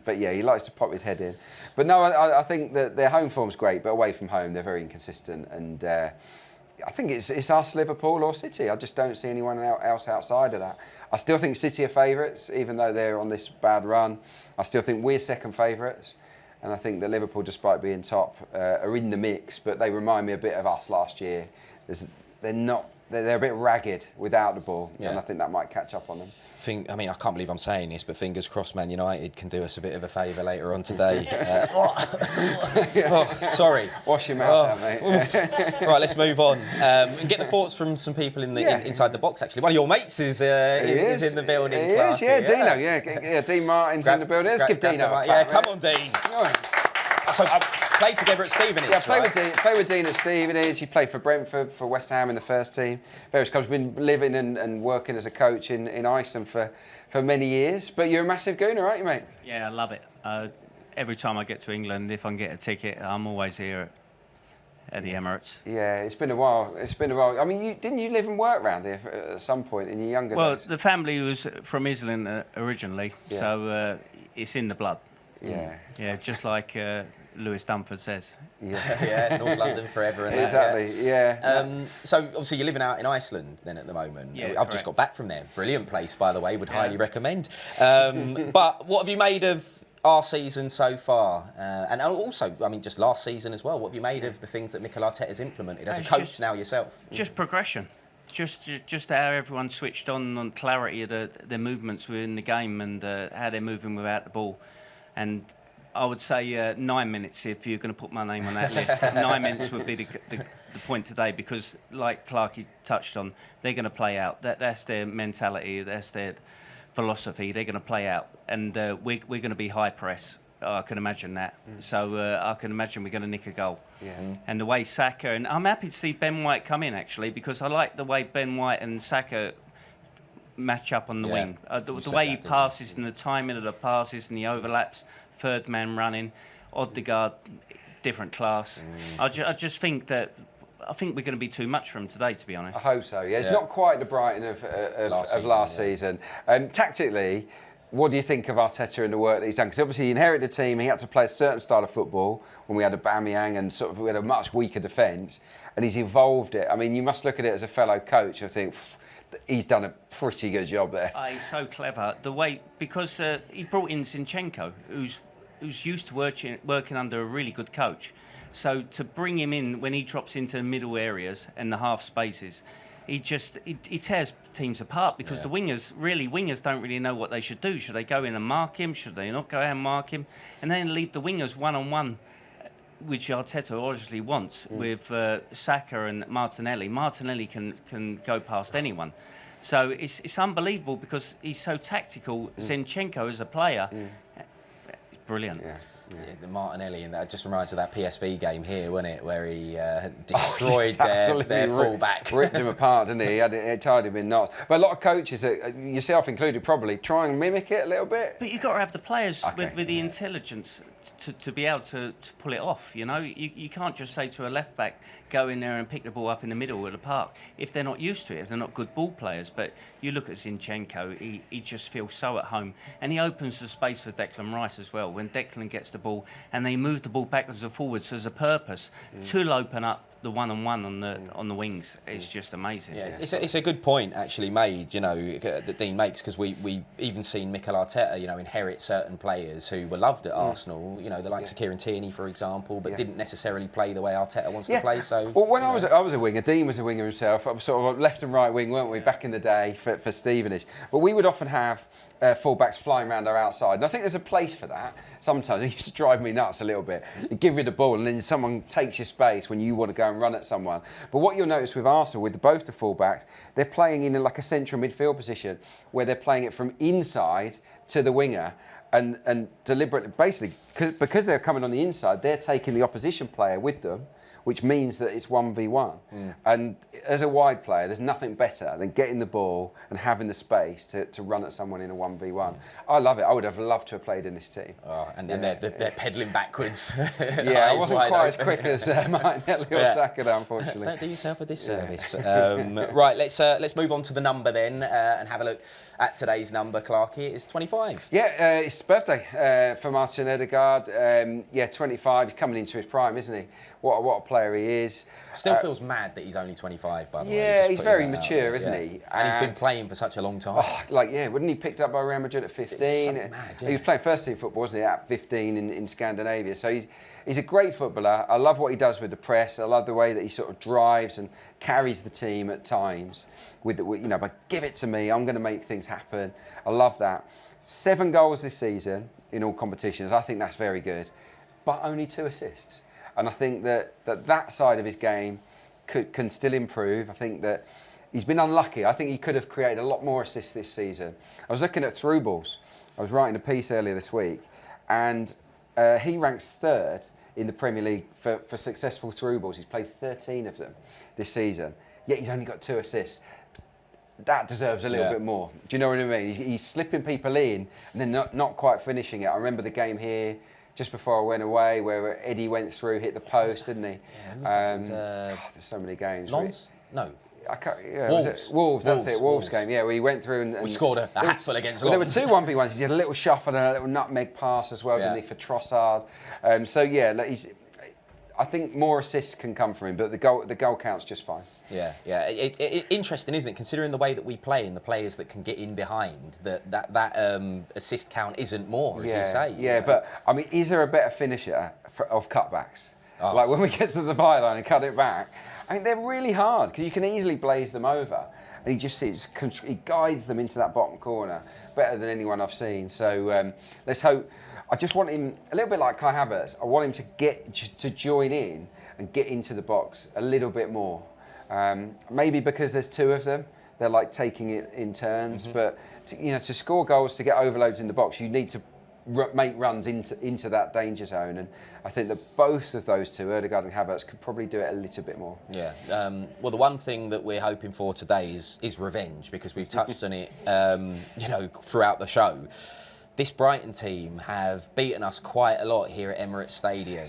But yeah, he likes to pop his head in. But no, I think that their home form's great, but away from home they're very inconsistent. And I think it's us, Liverpool or City. I just don't see anyone else outside of that. I still think City are favourites, even though they're on this bad run. I still think we're second favourites. And I think that Liverpool, despite being top, are in the mix, but they remind me a bit of us last year. They're a bit ragged without the ball, and I think that might catch up on them. I mean, I can't believe I'm saying this, but fingers crossed Man United can do us a bit of a favour later on today. Sorry. Wash your mouth out, mate. Right, let's move on. And get the thoughts from some people inside the box, actually. One of your mates is in the building. He is, Dino, Dean Martin's in the building. Let's give Dino a clap. Come on, Dean. So, played together at Stevenage. Yeah, played with Dean at Stevenage. He played for Brentford, for West Ham in the first team. Various clubs. Been living and working as a coach in Iceland for many years. But you're a massive gooner, aren't you, mate? Yeah, I love it. Every time I get to England, if I can get a ticket, I'm always here at the Emirates. Yeah, it's been a while. I mean, didn't you live and work around here at some point in your younger days? Well, the family was from Iceland originally, so it's in the blood. Yeah. Yeah, just like Lewis Dunford says. Yeah, North London forever and exactly. Yeah. So obviously you're living out in Iceland then at the moment. Yeah, I've just got back from there. Brilliant place, by the way. Would highly recommend. But what have you made of our season so far? And also, I mean, just last season as well. What have you made of the things that Mikel Arteta's implemented as a coach now yourself? Just progression. Just how everyone switched on clarity of their movements within the game and how they're moving without the ball. And I would say 9 minutes, if you're going to put my name on that list. 9 minutes would be the point today, because like Clarke touched on, they're going to play out. That's their mentality, that's their philosophy. They're going to play out, and we're going to be high press. I can imagine that. So I can imagine we're going to nick a goal. And the way Saka, and I'm happy to see Ben White come in actually, because I like the way Ben White and Saka match up on the wing. The way he passes and the timing of the passes and the overlaps, third man running, Odegaard, different class. I just think that. I think we're going to be too much for him today, to be honest. I hope so. Yeah, it's not quite the Brighton of last season. Tactically, what do you think of Arteta and the work that he's done? Because obviously he inherited a team, he had to play a certain style of football when we had Aubameyang and sort of we had a much weaker defence, and he's evolved it. I mean, you must look at it as a fellow coach and think he's done a pretty good job there. He's so clever. The way, because he brought in Zinchenko, who's used to working under a really good coach. So to bring him in when he drops into the middle areas and the half spaces, he tears teams apart, because the wingers don't really know what they should do. Should they go in and mark him? Should they not go in and mark him? And then leave the wingers one-on-one, which Arteta obviously wants, with Saka and Martinelli. Martinelli can go past anyone. So it's unbelievable, because he's so tactical. Zinchenko as a player, it's brilliant. Yeah, the Martinelli, and that just reminds me of that PSV game here, wasn't it, where he destroyed their full-back. Ripped him apart, didn't he? It tied him in knots. But a lot of coaches, yourself included probably, try and mimic it a little bit. But you've got to have the players with the intelligence to be able to pull it off, you know? You can't just say to a left-back, go in there and pick the ball up in the middle of the park, if they're not used to it, if they're not good ball players. But you look at Zinchenko, he just feels so at home. And he opens the space for Declan Rice as well. When Declan gets the ball and they move the ball backwards and forwards as a purpose to open up the one-on-one on the wings, it's just amazing. Yeah, it's a good point actually made, you know, that Dean makes, because we've even seen Mikel Arteta, you know, inherit certain players who were loved at Arsenal, you know, the likes of Kieran Tierney, for example, but didn't necessarily play the way Arteta wants to play. So, well, when I was a winger, Dean was a winger himself. I was sort of left and right wing, weren't we, back in the day for Stevenage? But we would often have full-backs flying around our outside, and I think there's a place for that. Sometimes it used to drive me nuts a little bit. You give you the ball, and then someone takes your space when you want to go and run at someone. But what you'll notice with Arsenal, with both the full-backs, they're playing in like a central midfield position, where they're playing it from inside to the winger, and deliberately, basically, because they're coming on the inside, they're taking the opposition player with them, which means that it's 1v1. And as a wide player, there's nothing better than getting the ball and having the space to run at someone in a 1v1. I love it. I would have loved to have played in this team. And then they're pedalling backwards. I wasn't quite as quick as Martinelli or Saka, unfortunately. Don't do yourself a disservice. Right, let's move on to the number then, and have a look at today's number. Clarke, it's 25. Yeah, it's his birthday for Martin Odegaard. 25. He's coming into his prime, isn't he? What a player he is. Still feels mad that he's only 25, by the way. Yeah, he's very mature, isn't he? And he's been playing for such a long time. Wasn't he picked up by Real Madrid at 15? Mad, He was playing first team football, wasn't he, at 15 in Scandinavia. So he's a great footballer. I love what he does with the press. I love the way that he sort of drives and carries the team at times. But give it to me, I'm going to make things happen. I love that. 7 goals this season in all competitions. I think that's very good. But only 2 assists. And I think that side of his game can still improve. I think that he's been unlucky. I think he could have created a lot more assists this season. I was looking at through balls. I was writing a piece earlier this week, and he ranks 3rd in the Premier League for successful through balls. He's played 13 of them this season, yet he's only got 2 assists. That deserves a little bit more. Do you know what I mean? He's slipping people in and then not quite finishing it. I remember the game here just before I went away, where Eddie went through, hit the post, didn't he? Yeah, there's so many games. Lons? No. Wolves, that's it. Wolves game. Yeah, we went through and we scored a hatful against. Well, there were 2 1v1s. He had a little shuffle and a little nutmeg pass as well, didn't he, for Trossard? So yeah, I think more assists can come from him, but the goal counts just fine. Yeah. It's interesting, isn't it? Considering the way that we play and the players that can get in behind, that assist count isn't more, as you say. Yeah, but I mean, is there a better finisher of cutbacks? Oh. Like when we get to the byline and cut it back, I mean, they're really hard because you can easily blaze them over. And he guides them into that bottom corner better than anyone I've seen. So let's hope. I just want him, a little bit like Kai Havertz, I want him to join in and get into the box a little bit more. Maybe because there's 2 of them, they're like taking it in turns. But to score goals, to get overloads in the box, you need to make runs into that danger zone. And I think that both of those 2, Ødegaard and Havertz, could probably do it a little bit more. Yeah. Well, the one thing that we're hoping for today is revenge, because we've touched on it, throughout the show. This Brighton team have beaten us quite a lot here at Emirates Stadium.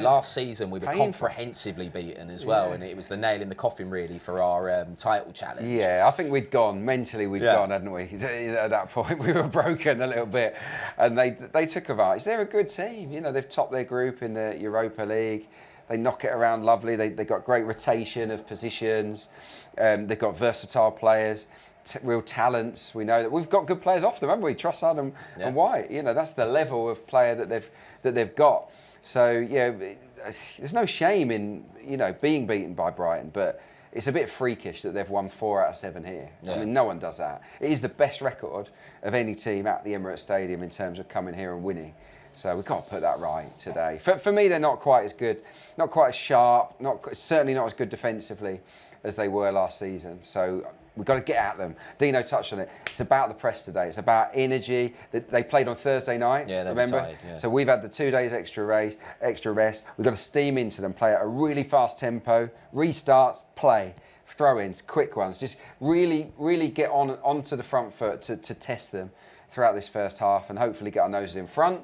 Last season we were comprehensively beaten as well, and it was the nail in the coffin really for our title challenge. Yeah, I think we'd gone mentally, gone, hadn't we? At that point, we were broken a little bit, and they took advantage. They're a good team. They've topped their group in the Europa League. They knock it around lovely. They got great rotation of positions. They've got versatile players. Real talents. We know that we've got good players off them, haven't we? Trossard and White. That's the level of player that they've got. So yeah, there's no shame in being beaten by Brighton, but it's a bit freakish that they've won 4 out of 7 here. Yeah. I mean, no one does that. It is the best record of any team at the Emirates Stadium in terms of coming here and winning. So we've got to put that right today. For me, they're not quite as good, not quite as sharp, certainly not as good defensively as they were last season. So we've got to get at them. Dino touched on it. It's about the press today. It's about energy. They played on Thursday night, remember? Tired, yeah. So we've had the 2 days extra rest. We've got to steam into them, play at a really fast tempo, restarts, play, throw-ins, quick ones. Just really, really get onto the front foot to test them throughout this first half and hopefully get our noses in front.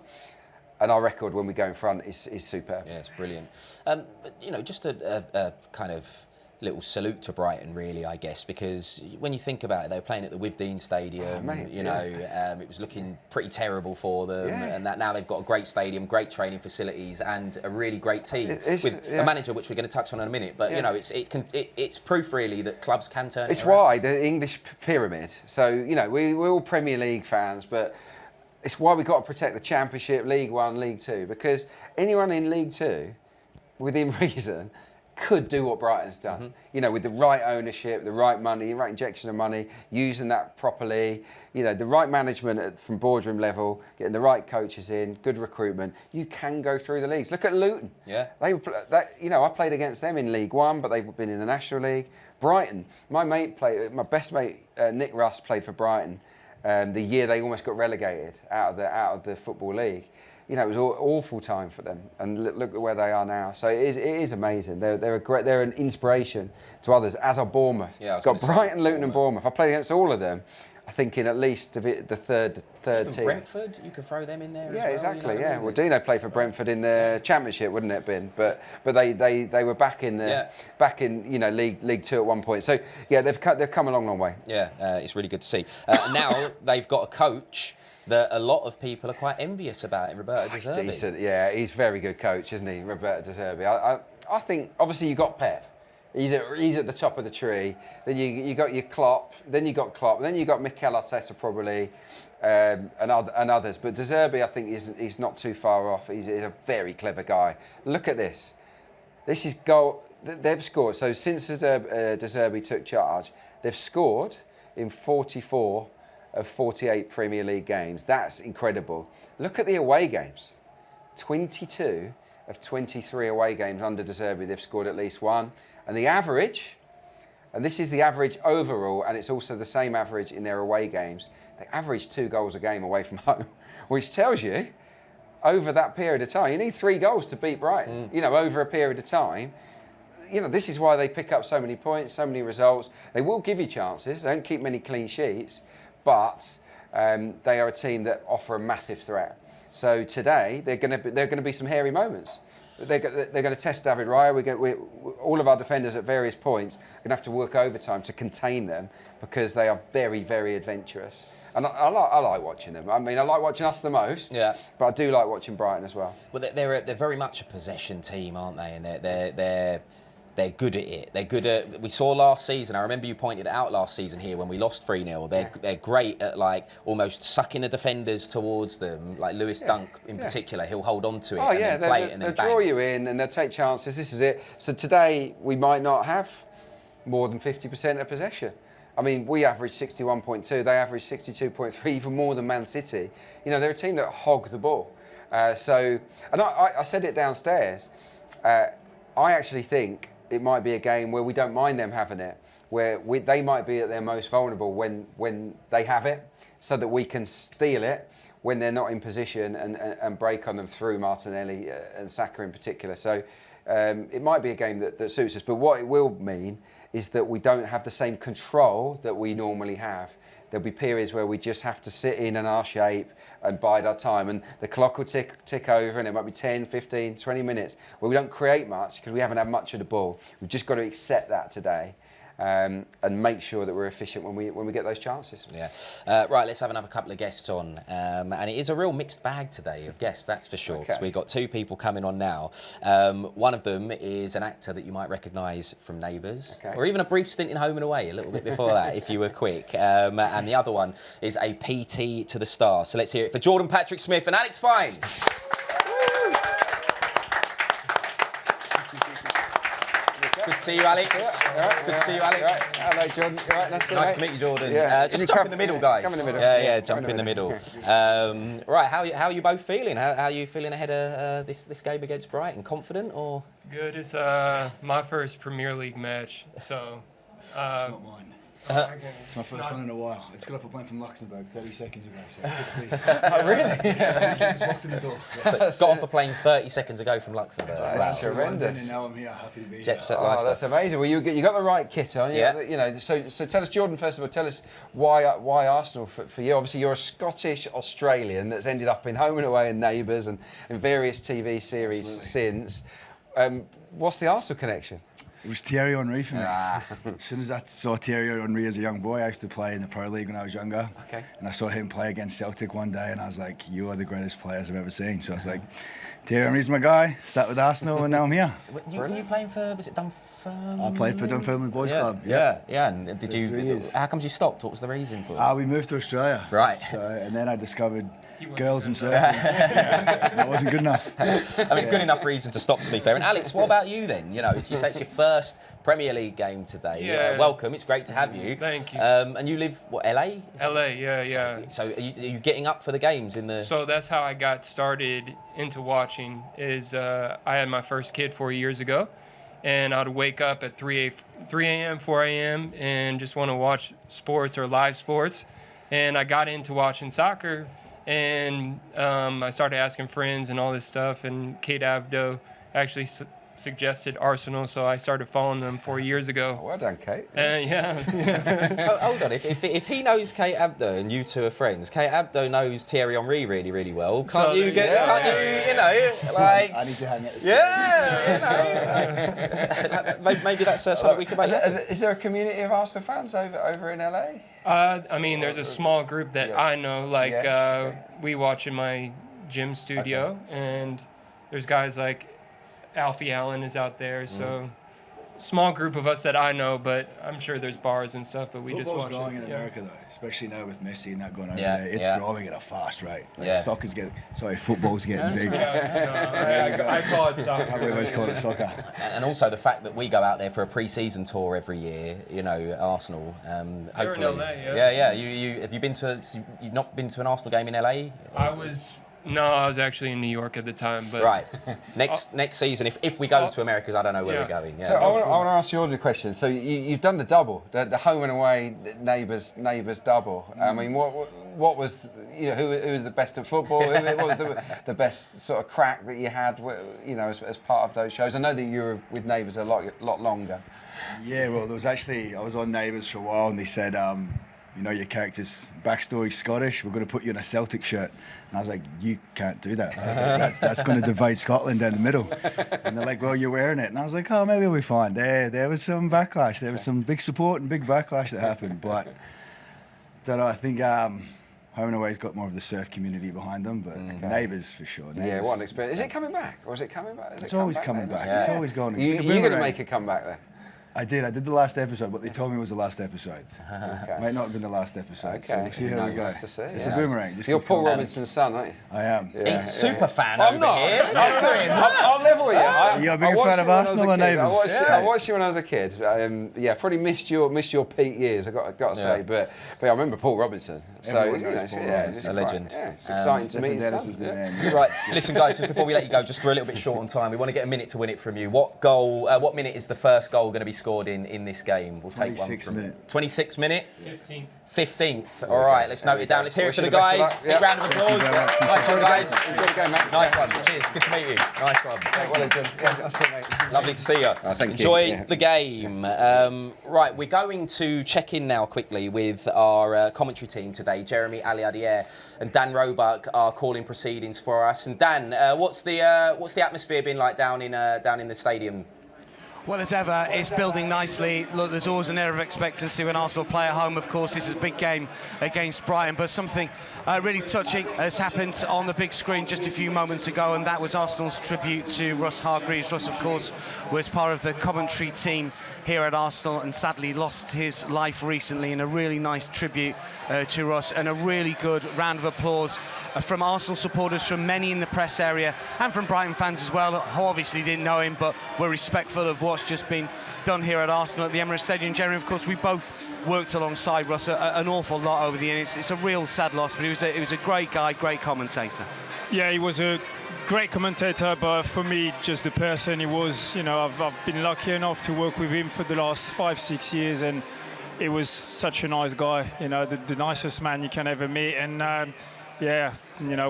And our record when we go in front is superb. Yeah, it's brilliant. But, just a kind of little salute to Brighton, really, I guess, because when you think about it, they were playing at the Withdean Stadium. It was looking pretty terrible for them, and that now they've got a great stadium, great training facilities, and a really great team with a manager, which we're going to touch on in a minute. But it's proof really that clubs can turn. It's why the English pyramid. So we're all Premier League fans, but it's why we've got to protect the Championship, League One, League Two, because anyone in League Two, within reason, could do what Brighton's done. With the right ownership, the right money, the right injection of money, using that properly, the right management from boardroom level, getting the right coaches in, good recruitment, you can go through the leagues. Look at Luton. Yeah. I played against them in League One, but they've been in the National League. Brighton, my best mate, Nick Russ, played for Brighton the year they almost got relegated out of the Football League. It was an awful time for them, and look at where they are now. So it is amazing. They're an inspiration to others, as are Bournemouth. Yeah, got Brighton, Luton, and Bournemouth. I played against all of them. I think in at least the third team. Brentford, you could throw them in there. Yeah, as well, exactly. Well, Dino played for Brentford in the Championship, wouldn't it have been? But they were back in League Two at one point. So yeah, they've come a long way. Yeah, it's really good to see. Now they've got a coach that a lot of people are quite envious about in Roberto De Zerbi. He's decent, yeah. He's a very good coach, isn't he, Roberto De Zerbi? I think, obviously, you've got Pep. He's at the top of the tree. Then you got your Klopp. Then you got Mikel Arteta probably, and others. But De Zerbi, I think, he's not too far off. He's a very clever guy. Look at this. This is goal. They've scored. So since De Zerbi took charge, they've scored in 44 of 48 Premier League games. That's incredible. Look at the away games. 22 of 23 away games under De Zerbi, they've scored at least one. And the average, and this is the average overall, and it's also the same average in their away games, they average 2 goals a game away from home, which tells you, over that period of time, you need 3 goals to beat Brighton, over a period of time. This is why they pick up so many points, so many results. They will give you chances. They don't keep many clean sheets, but they are a team that offer a massive threat. So today they're going to be some hairy moments. they're going to test David Raya. All of our defenders at various points are going to have to work overtime to contain them because they are very, very adventurous. And I like watching them. I mean, I like watching us the most. Yeah. But I do like watching Brighton as well. Well, they're very much a possession team, aren't they? And they're good at it. They're good at. We saw last season. I remember you pointed it out last season here when we lost 3-0. They're great at like almost sucking the defenders towards them. Like Lewis Dunk in particular, he'll hold on to it and then play it and then they'll draw you in and they'll take chances. This is it. So today we might not have more than 50% of possession. I mean, we averaged 61.2. They averaged 62.3, even more than Man City. You know, they're a team that hog the ball. And I said it downstairs. I actually think it might be a game where we don't mind them having it, where they might be at their most vulnerable when they have it, so that we can steal it when they're not in position and break on them through Martinelli and Saka in particular. So it might be a game that suits us. But what it will mean is that we don't have the same control that we normally have. There'll be periods where we just have to sit in our shape and bide our time, and the clock will tick over, and it might be 10, 15, 20 minutes where we don't create much because we haven't had much of the ball. We've just got to accept that today. And make sure that we're efficient when we get those chances. Yeah. Right, let's have another couple of guests on. And it is a real mixed bag today of guests, that's for sure. Because we've got two people coming on now. One of them is an actor that you might recognise from Neighbours, or even a brief stint in Home and Away a little bit before that, if you were quick. And the other one is a PT to the star. So let's hear it for Jordan Patrick Smith and Alex Fine. Good to see you, Alex. Good to see you, Alex. Hello, Jordan. Nice to meet you, Jordan. Just jump in the middle, guys. Come in the middle. Yeah, jump in the middle. Right, how are you both feeling? How are you feeling ahead of this game against Brighton? Confident or? Good. It's my first Premier League match, so. It's not mine. It's my first one in a while. I just got off a plane from Luxembourg 30 seconds ago, so it's good to be. Oh, really? I just walked in the door. So got off a plane 30 seconds ago from Luxembourg. That's horrendous. And now I'm here, happy to be Jet set lifestyle. That's amazing. Well, you got the right kit on. Yeah. You know, so tell us, Jordan, first of all, tell us why Arsenal for you. Obviously, you're a Scottish Australian that's ended up in Home and Away and Neighbours and in various TV series since. What's the Arsenal connection? It was Thierry Henry for me. As soon as I saw Thierry Henry as a young boy, I used to play in the Pro League when I was younger. And I saw him play against Celtic one day, and I was like, you are the greatest players I've ever seen. So I was like, Thierry Henry's my guy. Start with Arsenal, and now I'm here. Were you playing for, was it Dunfermline? I played for Dunfermline Boys Club. Yeah. And did you? How comes you stopped? What was the reason for it? We moved to Australia. Right. So, and then I discovered girls and surfing. That wasn't good enough. I mean, good enough reason to stop, to be fair. And Alex, what about you then? You know, you say it's your first Premier League game today. Yeah. Welcome. It's great to have you. Thank you. And you live, what, LA? LA, yeah. So are you getting up for the games in the... So that's how I got started into watching, is I had my first kid 4 years ago, and I'd wake up at 3 a.m., 4 a.m., and just want to watch sports or live sports. And I got into watching soccer, and I started asking friends and all this stuff, and Kate Abdo actually suggested Arsenal, so I started following them 4 years ago. Well done, Kate. Hold on, if he knows Kate Abdo and you two are friends, Kate Abdo knows Thierry Henry really, really well. Can't you, you know, like... I need to hang it. Maybe that's something we could make. Is there a community of Arsenal fans over in LA? I mean, there's a small group that I know, like we watch in my gym studio, and there's guys like Alfie Allen is out there, so small group of us that I know, but I'm sure there's bars and stuff, but we just watch Football's growing in America though, especially now with Messi and that going over there. It's growing at a fast rate. Like football's getting big. I call it soccer. We always call it soccer. And also the fact that we go out there for a pre-season tour every year, you know, Arsenal. Hopefully, in LA, You have you been to? You've not been to an Arsenal game in LA? I was actually in New York at the time, but right. Next season, if we go to America, 'cause I don't know where we're going. Yeah. So I want to ask you all the question. So you've done the double, the home and away neighbours double. I mean, what was, you know, who was the best at football? What was the best sort of crack that you had, you know, as part of those shows? I know that you were with Neighbours a lot longer. Yeah, well, there was actually, I was on Neighbours for a while, and they said you know, your character's backstory Scottish. We're going to put you in a Celtic shirt. And I was like, you can't do that. I was like, that's going to divide Scotland down the middle. And they're like, well, you're wearing it. And I was like, oh, maybe we'll be fine. There was some backlash. There was some big support and big backlash that happened. But, don't know, I think home and away's got more of the surf community behind them, but neighbours for sure. Neighbours. Yeah, what an experience. Is it coming back? Or is it coming back? It's always coming back. It's always going. You're going to make a comeback there? I did the last episode. What they told me was the last episode. Might not have been the last episode. So we'll see how we go. It's a boomerang. You're Paul Robinson's son, aren't you? I am. Yeah. He's a super fan I'm over not. here. I'll level with you. You're a big fan of Arsenal or neighbours? I watched you when I was a kid. Probably missed your peak years. I got to say, but I remember Paul Robinson. So it's a legend. It's exciting to meet his son. Right, listen, guys. Just before we let you go, just we're a little bit short on time. We want to get a minute to win it from you. What minute is the first goal going to be scored in this game? We'll take one from 26th minute. 15th. All right, let's note it down. Let's hear it for the guys. Big round of applause. Nice one, guys. Enjoy the game, mate. Nice one. Cheers. Good to meet you. Nice one. Well done. That's it, mate. Lovely to see you. Enjoy the game. Right, we're going to check in now quickly with our commentary team today. Jeremy Aliadier and Dan Roebuck are calling proceedings for us. And Dan, what's the atmosphere been like down in the stadium? Well, as ever, it's building nicely. Look, there's always an air of expectancy when Arsenal play at home. Of course, this is a big game against Brighton, but something really touching has happened on the big screen just a few moments ago, and that was Arsenal's tribute to Russ Hargreaves. Russ, of course, was part of the commentary team here at Arsenal and sadly lost his life recently, and a really nice tribute to Russ, and a really good round of applause from Arsenal supporters, from many in the press area, and from Brighton fans as well, who obviously didn't know him, but were respectful of what's just been done here at Arsenal at the Emirates Stadium. Jeremy, of course, we both worked alongside Russ an awful lot over the years. It's a real sad loss, but he was a great guy, great commentator. Yeah, he was a great commentator, but for me, just the person he was, I've been lucky enough to work with him for the last 5-6 years, and he was such a nice guy, the nicest man you can ever meet. And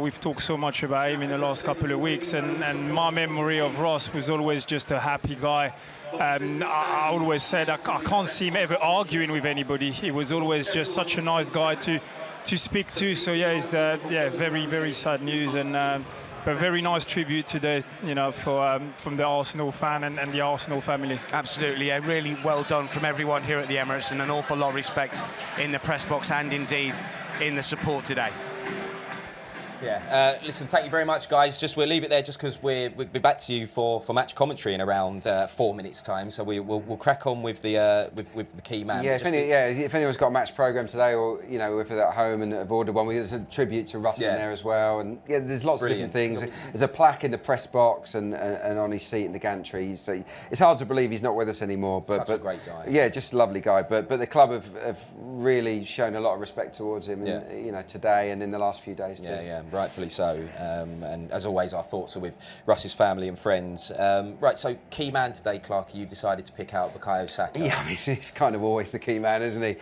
we've talked so much about him in the last couple of weeks, and my memory of Ross was always just a happy guy. I always said I can't see him ever arguing with anybody. He was always just such a nice guy to speak to. So it's very, very sad news, and but very nice tribute today, from the Arsenal fan and the Arsenal family. Absolutely, really well done from everyone here at the Emirates, and an awful lot of respect in the press box and indeed in the support today. Yeah, listen, thank you very much, guys. We'll leave it there just because we'll be back to you for match commentary in around 4 minutes' time. So we'll crack on with the key man. Yeah, if anyone's got a match programme today, or if they're at home and have ordered one, there's a tribute to Russ in there as well. And there's lots of different things. There's a plaque in the press box and on his seat in the gantry. So it's hard to believe he's not with us anymore. But a great guy. Yeah, just a lovely guy. But the club have really shown a lot of respect towards him. Today and in the last few days too. Yeah. Rightfully so. And as always, our thoughts are with Russ's family and friends. Right, so key man today, Clarke, you've decided to pick out Bukayo Saka. Yeah, he's kind of always the key man, isn't he?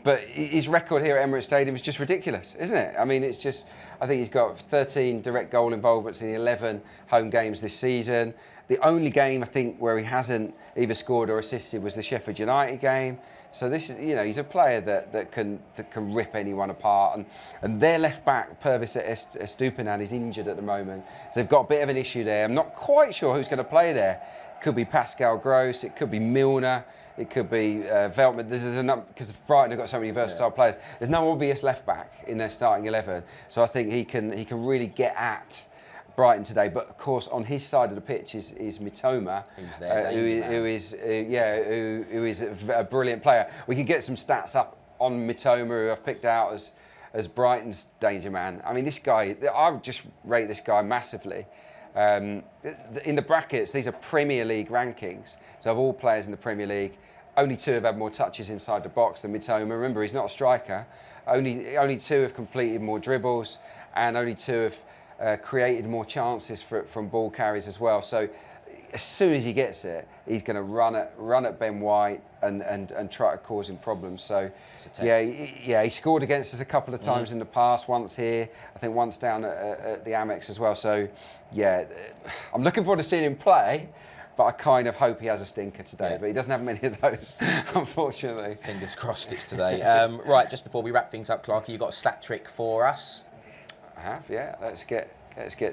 But his record here at Emirates Stadium is just ridiculous, isn't it? I mean, I think he's got 13 direct goal involvements in 11 home games this season. The only game, I think, where he hasn't either scored or assisted was the Sheffield United game. So this is, he's a player that can rip anyone apart. And their left back, Purvis Estupiñán, is injured at the moment. So they've got a bit of an issue there. I'm not quite sure who's going to play there. It could be Pascal Gross, it could be Milner, it could be Veltman. Because Brighton have got so many versatile players. There's no obvious left back in their starting 11. So I think he can really get at Brighton today, but of course on his side of the pitch is Mitoma, who is a brilliant player. We can get some stats up on Mitoma, who I've picked out as Brighton's danger man. I mean, this guy, I would just rate this guy massively. In the brackets, these are Premier League rankings. So of all players in the Premier League, only 2 have had more touches inside the box than Mitoma. Remember, he's not a striker. Only 2 have completed more dribbles, and only 2 have created more chances from ball carries as well. So as soon as he gets it, he's going to run at Ben White and try to cause him problems. So he scored against us a couple of times in the past. Once here, I think once down at the Amex as well. So I'm looking forward to seeing him play. but I kind of hope he has a stinker today. But he doesn't have many of those, unfortunately. Fingers crossed it's today. Right, just before we wrap things up, Clarke, you've got a stat trick for us. I have, yeah. Let's get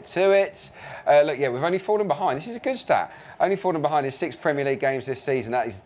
to it. Look, yeah, we've only fallen behind. This is a good stat. Only fallen behind in 6 Premier League games this season. That is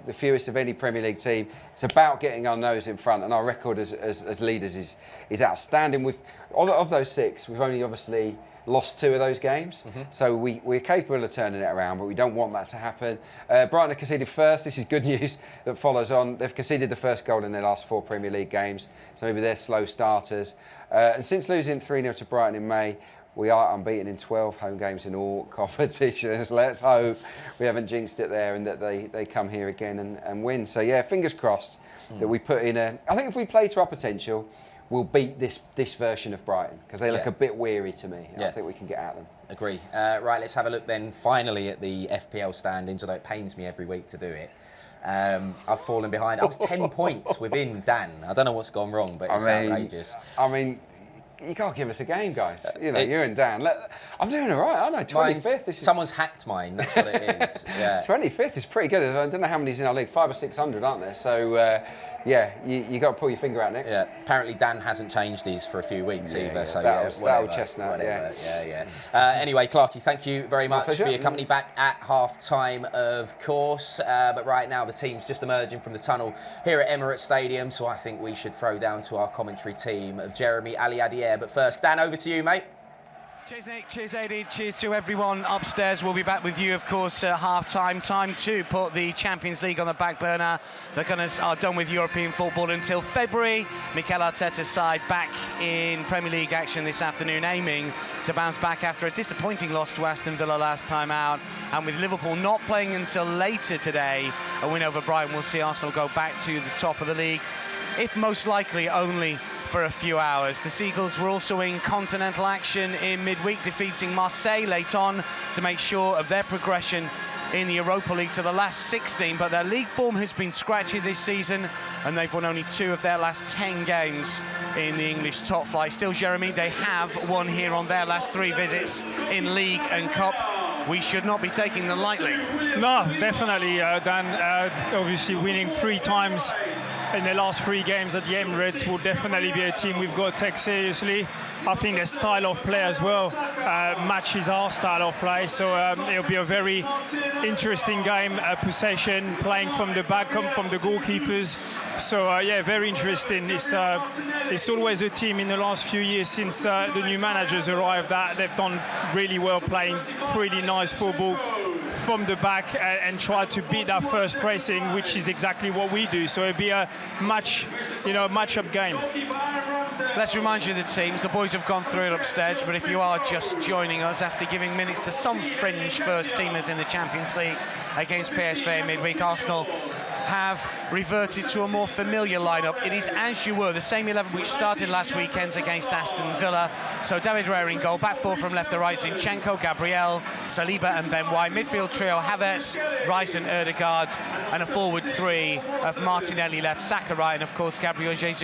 the fewest of any Premier League team. It's about getting our nose in front, and our record as leaders is outstanding. Of those 6, we've only obviously lost 2 of those games. So we're capable of turning it around, but we don't want that to happen. Brighton have conceded first. This is good news that follows on. They've conceded the first goal in their last 4 Premier League games, so maybe they're slow starters. And since losing 3-0 to Brighton in May, we are unbeaten in 12 home games in all competitions. Let's hope we haven't jinxed it there and that they come here again and win. So, yeah, fingers crossed that we put in I think if we play to our potential, we'll beat this version of Brighton, because they look a bit weary to me. I think we can get at them. Agree. Right, let's have a look then finally at the FPL standings, although it pains me every week to do it. I've fallen behind. I was 10 points within Dan. I don't know what's gone wrong, but it's outrageous. I mean, you got to give us a game, guys. You know, you and Dan. I'm doing all right, aren't I? 25th. Someone's hacked mine. That's what it is. Yeah. 25th is pretty good. I don't know how many's in our league. 500 or 600, aren't there? So, yeah, you got to pull your finger out, Nick. Yeah. Apparently, Dan hasn't changed these for a few weeks either. So that old chestnut. Whatever. Anyway, Clarke, thank you very much for your company. Back at half-time, of course. But right now, the team's just emerging from the tunnel here at Emirates Stadium. So I think we should throw down to our commentary team of Jeremy, Ali Adier. But first, Dan, over to you, mate. Cheers, Nick. Cheers, Eddie. Cheers to everyone upstairs. We'll be back with you, of course, at half-time. Time to put the Champions League on the back burner. The Gunners are done with European football until February. Mikel Arteta's side back in Premier League action this afternoon, aiming to bounce back after a disappointing loss to Aston Villa last time out. And with Liverpool not playing until later today, a win over Brighton will see Arsenal go back to the top of the league, if most likely only for a few hours. The Seagulls were also in continental action in midweek, defeating Marseille late on to make sure of their progression in the Europa League to the last 16, but their league form has been scratchy this season, and they've won only 2 of their last 10 games in the English top flight. Still, Jeremy, they have won here on their last 3 visits in League and Cup. We should not be taking them lightly. No, definitely, Dan. Obviously, winning 3 times in the last 3 games at the Emirates will definitely be a team we've got to take seriously. I think their style of play as well matches our style of play, so it'll be a very interesting game. Possession, playing from the back, from the goalkeepers. So yeah, very interesting. It's always a team in the last few years since the new managers arrived that they've done really well, playing pretty nice football from the back and try to beat that first pressing, which is exactly what we do. So it'll be a match-up game. Let's remind you of the teams. The boys have gone through it upstairs, but if you are just joining us after giving minutes to some fringe first-teamers in the Champions League against PSV midweek, Arsenal have reverted to a more familiar lineup. It is as you were, the same 11 which started last weekend against Aston Villa. So David Raya in goal, back 4 from left to right, Zinchenko, Gabriel, Saliba and Ben White. Midfield trio, Havertz, Rice and Ødegaard, and a forward 3 of Martinelli left, Saka right, and of course Gabriel Jesus